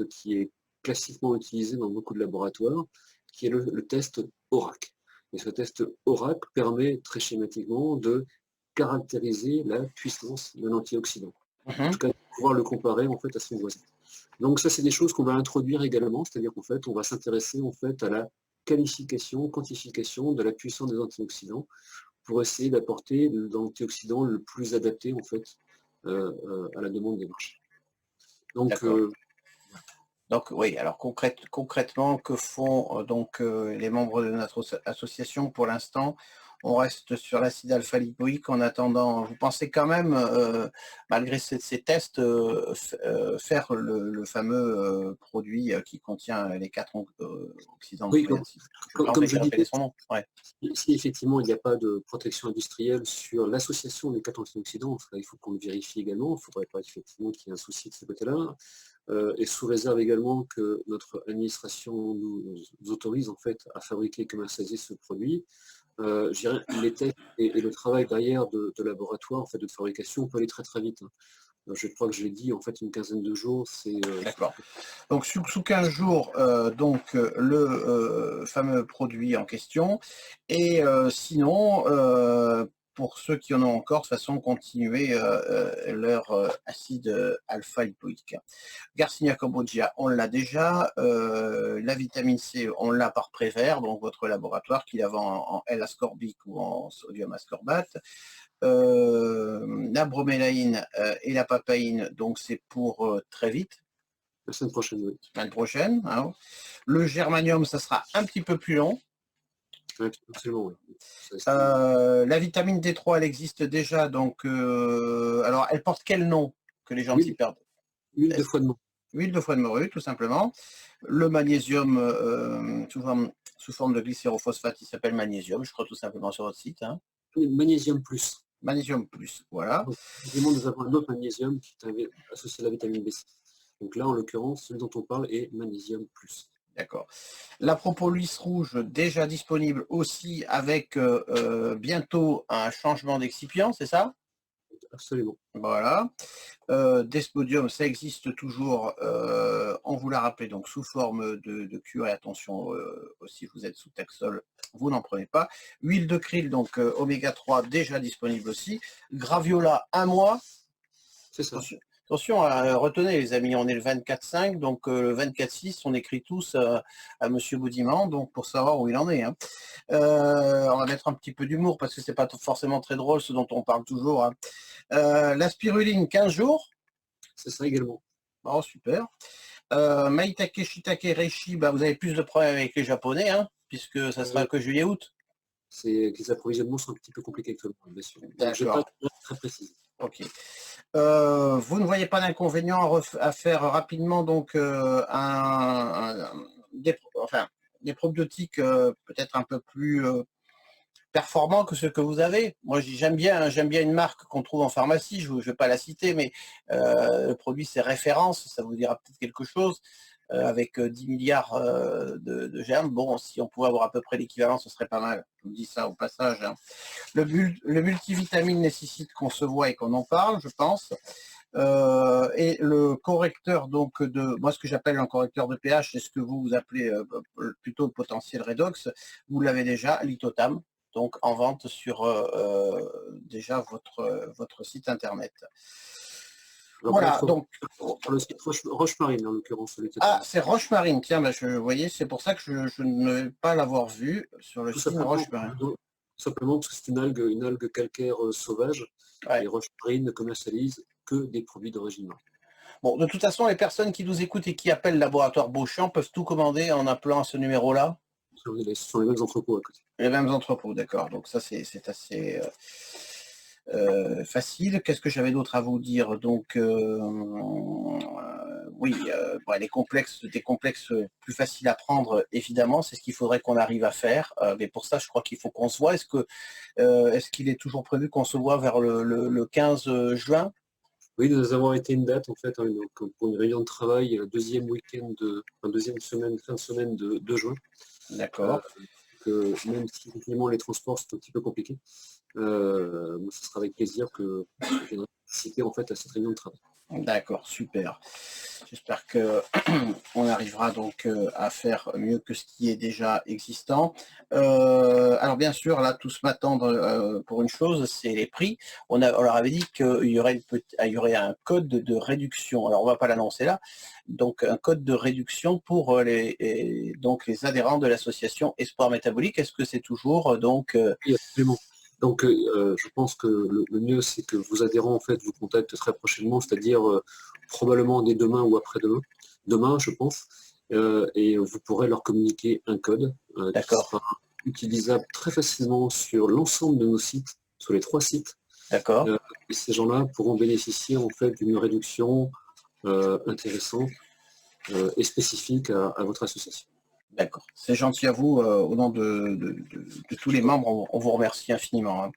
C: qui est classiquement utilisé dans beaucoup de laboratoires, qui est le test ORAC. Et ce test ORAC permet très schématiquement de caractériser la puissance d'un antioxydant. En tout cas, de pouvoir le comparer en fait à son voisin. Donc ça, c'est des choses qu'on va introduire également, c'est-à-dire qu'en fait, on va s'intéresser en fait à la qualification, quantification de la puissance des antioxydants pour essayer d'apporter l'antioxydant le plus adapté en fait à la demande des marchés.
B: Donc oui, alors concrètement, que font donc les membres de notre association pour l'instant? on reste sur l'acide alpha-lipoïque en attendant. Vous pensez quand même, malgré ces tests, faire le fameux produit qui contient les 4 oxydants
C: Oui,
B: nucléaires.
C: comme je disais,
B: son nom. Ouais.
C: si effectivement il n'y a pas de protection industrielle sur l'association des 4 antioxydants, il faut qu'on le vérifie également. Il ne faudrait pas effectivement qu'il y ait un souci de ce côté-là. Et sous réserve également que notre administration nous autorise en fait à fabriquer et commercialiser ce produit. Je dirais, les tests et le travail derrière de laboratoire en fait, de fabrication peut aller très très vite. Je crois que je l'ai dit, en fait, une quinzaine de jours, c'est...
B: D'accord. Donc, sous 15 jours, le fameux produit en question. Et sinon, pour ceux qui en ont encore, de toute façon, continuer leur acide alpha-lipoïque. Garcinia cambogia, on l'a déjà. La vitamine C, on l'a par Prévert, donc votre laboratoire, qui la vend en L-ascorbique ou en sodium ascorbate. La bromélaïne et la papaïne, donc c'est pour très vite.
C: La semaine prochaine, oui.
B: Semaine prochaine. Hein. Le germanium, ça sera un petit peu plus long.
C: Oui, absolument, oui.
B: La vitamine D3, elle existe déjà, donc alors elle porte quel nom que les gens s'y perdent?
C: Huile de foie de morue.
B: Huile de foie de morue, tout simplement. Le magnésium sous forme de glycérophosphate, il s'appelle magnésium, je crois tout simplement sur votre site. Hein.
C: Magnésium plus.
B: Magnésium plus, voilà.
C: Donc, évidemment, nous avons un autre magnésium qui est associé à la vitamine B6. Donc là, en l'occurrence, celui dont on parle est magnésium plus.
B: D'accord. La propolis rouge, déjà disponible aussi avec bientôt un changement d'excipient, c'est ça?
C: Absolument.
B: Voilà. Desmodium, ça existe toujours, on vous l'a rappelé, donc sous forme de cure, et attention, si vous êtes sous Taxol, vous n'en prenez pas. Huile de krill, donc oméga 3, déjà disponible aussi. Graviola, 1 mois.
C: C'est ça.
B: Attention, retenez les amis, on est le 24-5, donc le 24-6, on écrit tous à Monsieur Baudiman, donc pour savoir où il en est. Hein. On va mettre un petit peu d'humour parce que c'est pas forcément très drôle ce dont on parle toujours. Hein. La spiruline, 15 jours.
C: C'est ça également.
B: Oh, super. Maitake, Shiitake, Reishi, bah, vous avez plus de problèmes avec les Japonais, hein, puisque ça sera que juillet-août.
C: C'est que les approvisionnements sont un petit peu compliqués actuellement, bien sûr. Je n'ai pas très précis.
B: Ok. Vous ne voyez pas d'inconvénient à faire rapidement donc des probiotiques peut-être un peu plus performants que ceux que vous avez. Moi j'aime bien une marque qu'on trouve en pharmacie, je ne vais pas la citer, mais le produit c'est Référence, ça vous dira peut-être quelque chose. Avec 10 milliards de germes. Bon, si on pouvait avoir à peu près l'équivalent, ce serait pas mal. Je vous dis ça au passage. Hein. Le multivitamine nécessite qu'on se voit et qu'on en parle, je pense. Et le correcteur, donc, moi, ce que j'appelle un correcteur de pH, c'est ce que vous appelez plutôt le potentiel redox. Vous l'avez déjà, Litotam, donc en vente sur déjà votre site internet.
C: Alors,
B: voilà, donc.
C: Sur le site Roche-Marine, en l'occurrence.
B: Ah, c'est Roche-Marine, tiens, bah, vous voyez, c'est pour ça que je ne vais pas l'avoir vu sur le site Roche-Marine.
C: Simplement parce que c'est une algue calcaire sauvage, et Roche-Marine ne commercialise que des produits d'origine marine.
B: Bon, de toute façon, les personnes qui nous écoutent et qui appellent Laboratoire Beauchamp peuvent tout commander en appelant à ce numéro-là.
C: Ce sont les mêmes entrepôts à côté.
B: Les mêmes entrepôts, d'accord. Donc ça, c'est assez... facile. Qu'est-ce que j'avais d'autre à vous dire? Donc, oui, des complexes plus faciles à prendre, évidemment, c'est ce qu'il faudrait qu'on arrive à faire. Mais pour ça, je crois qu'il faut qu'on se voit. Est-ce qu'il est toujours prévu qu'on se voit vers le 15 juin?
C: Oui, nous avons été une date, en fait, donc, pour une réunion de travail, deuxième semaine, fin de semaine de juin.
B: D'accord.
C: Même si effectivement les transports sont un petit peu compliqués, ce sera avec plaisir que je viendrai participer en fait à cette réunion de travail.
B: D'accord, super. J'espère que on arrivera donc à faire mieux que ce qui est déjà existant. Alors bien sûr, là, tous m'attendent pour une chose, c'est les prix. On leur avait dit qu'il y aurait un code de réduction. Alors on va pas l'annoncer là. Donc un code de réduction pour les adhérents de l'association Espoir Métabolique. Est-ce que c'est toujours donc
C: Oui, absolument. Donc, je pense que le mieux, c'est que vos adhérents, en fait, vous contactent très prochainement, c'est-à-dire probablement dès demain ou après-demain. Demain, je pense. Et vous pourrez leur communiquer un code.
B: D'accord.
C: utilisable très facilement sur l'ensemble de nos sites, sur les 3 sites.
B: D'accord.
C: Et ces gens-là pourront bénéficier en fait d'une réduction intéressante et spécifique à votre association.
B: D'accord. C'est gentil à vous. Au nom de tous les membres, on vous remercie infiniment, hein.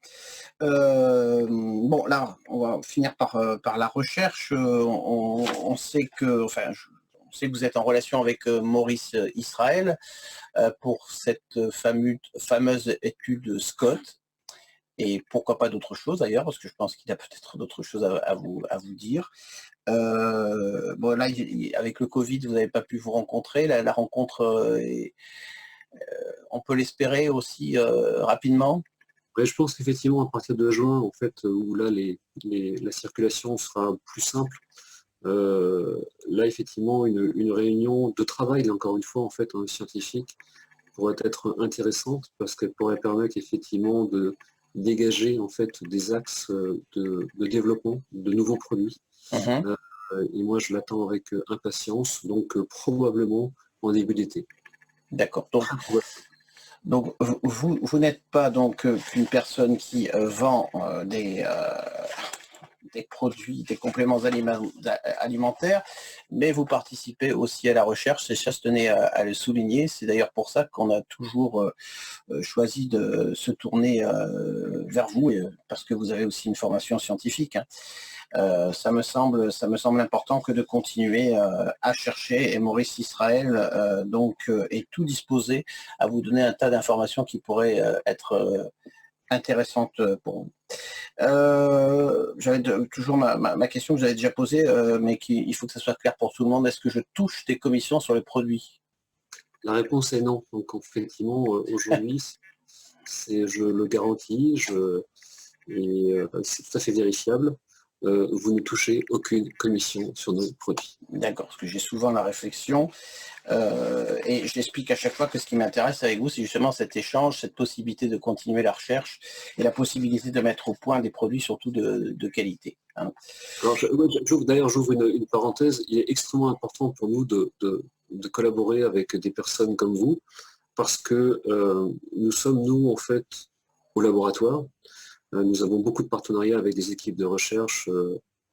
B: Bon, là, on va finir par la recherche. On sait que, enfin, on sait que vous êtes en relation avec Maurice Israël pour cette fameuse étude Scott. Et pourquoi pas d'autres choses d'ailleurs, parce que je pense qu'il a peut-être d'autres choses à vous dire. Bon, là, avec le Covid, vous n'avez pas pu vous rencontrer. La rencontre, on peut l'espérer aussi rapidement.
C: Ouais, je pense qu'effectivement, à partir de juin, en fait, où là, la circulation sera plus simple, là, effectivement, une réunion de travail, là, encore une fois, en fait, scientifique, pourrait être intéressante parce qu'elle pourrait permettre effectivement de dégager en fait des axes de développement de nouveaux produits.
B: Mhm.
C: Et moi, je l'attends avec impatience, donc probablement en début d'été.
B: D'accord. Donc vous n'êtes pas donc une personne qui vend des produits, des compléments alimentaires, mais vous participez aussi à la recherche, et ça je tenais à le souligner. C'est d'ailleurs pour ça qu'on a toujours choisi de se tourner vers vous, parce que vous avez aussi une formation scientifique, hein. Ça me semble important que de continuer à chercher, et Maurice Israël est tout disposé à vous donner un tas d'informations qui pourraient être intéressantes pour vous. J'avais toujours ma question que j'avais déjà posée, mais il faut que ça soit clair pour tout le monde. Est-ce que je touche des commissions sur le produit?
C: La réponse est non. Donc effectivement, aujourd'hui, je le garantis, et c'est tout à fait vérifiable. Vous ne touchez aucune commission sur nos produits.
B: D'accord, parce que j'ai souvent la réflexion, et je l'explique à chaque fois que ce qui m'intéresse avec vous, c'est justement cet échange, cette possibilité de continuer la recherche et la possibilité de mettre au point des produits surtout de qualité, hein.
C: Alors, d'ailleurs, j'ouvre une parenthèse. Il est extrêmement important pour nous de collaborer avec des personnes comme vous, parce que nous sommes, nous, en fait, au laboratoire. Nous avons beaucoup de partenariats avec des équipes de recherche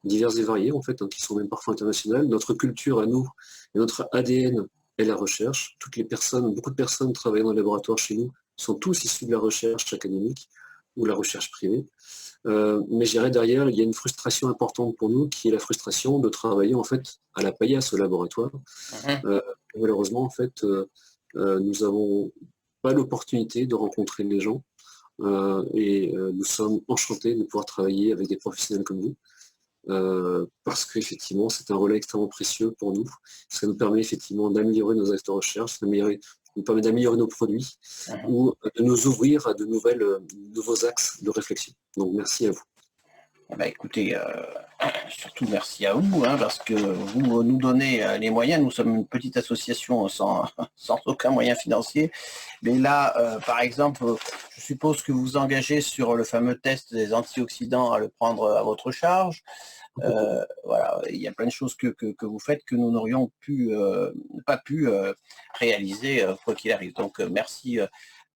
C: diverses et variées, en fait, qui sont même parfois internationales. Notre culture à nous et notre ADN est la recherche. Beaucoup de personnes travaillant dans le laboratoire chez nous sont tous issus de la recherche académique ou la recherche privée. Mais je dirais derrière, il y a une frustration importante pour nous, qui est la frustration de travailler en fait à la paillasse au laboratoire. Malheureusement, en fait, nous n'avons pas l'opportunité de rencontrer les gens. Nous sommes enchantés de pouvoir travailler avec des professionnels comme vous, parce qu'effectivement c'est un relais extrêmement précieux pour nous. Ça nous permet effectivement d'améliorer nos axes de recherche, nous permet d'améliorer nos produits ou de nous ouvrir à de nouveaux axes de réflexion. Donc merci à vous.
B: Bah écoutez, surtout merci à vous, hein, parce que vous nous donnez les moyens. Nous sommes une petite association sans aucun moyen financier. Mais là, par exemple, je suppose que vous vous engagez sur le fameux test des antioxydants à le prendre à votre charge. Voilà, il y a plein de choses que vous faites que nous n'aurions pas pu réaliser quoi qu'il arrive. Donc merci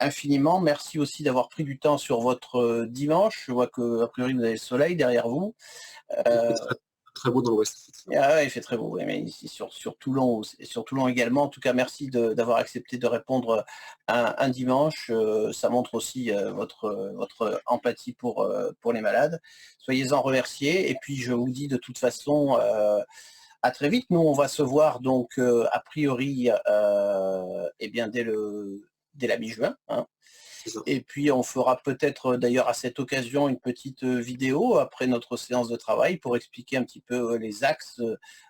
B: infiniment. Merci aussi d'avoir pris du temps sur votre dimanche. Je vois que a priori vous avez le soleil derrière vous.
C: Très beau dans l'Ouest.
B: Il fait très beau, oui, mais ici sur Toulon, et sur Toulon également. En tout cas, merci d'avoir accepté de répondre un dimanche. Ça montre aussi votre empathie pour les malades. Soyez-en remerciés. Et puis, je vous dis de toute façon, à très vite. Nous, on va se voir donc a priori dès la mi-juin, hein. Et puis on fera peut-être d'ailleurs à cette occasion une petite vidéo après notre séance de travail pour expliquer un petit peu les axes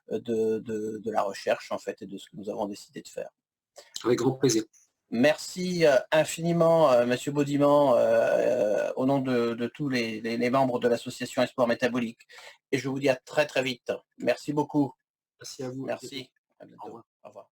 B: de la recherche en fait et de ce que nous avons décidé de faire.
C: Avec grand plaisir.
B: Merci infiniment Monsieur Baudiman au nom de tous les membres de l'association Espoir Métabolique. Et je vous dis à très très vite. Merci beaucoup.
C: Merci à vous.
B: Merci. À bientôt. Au revoir.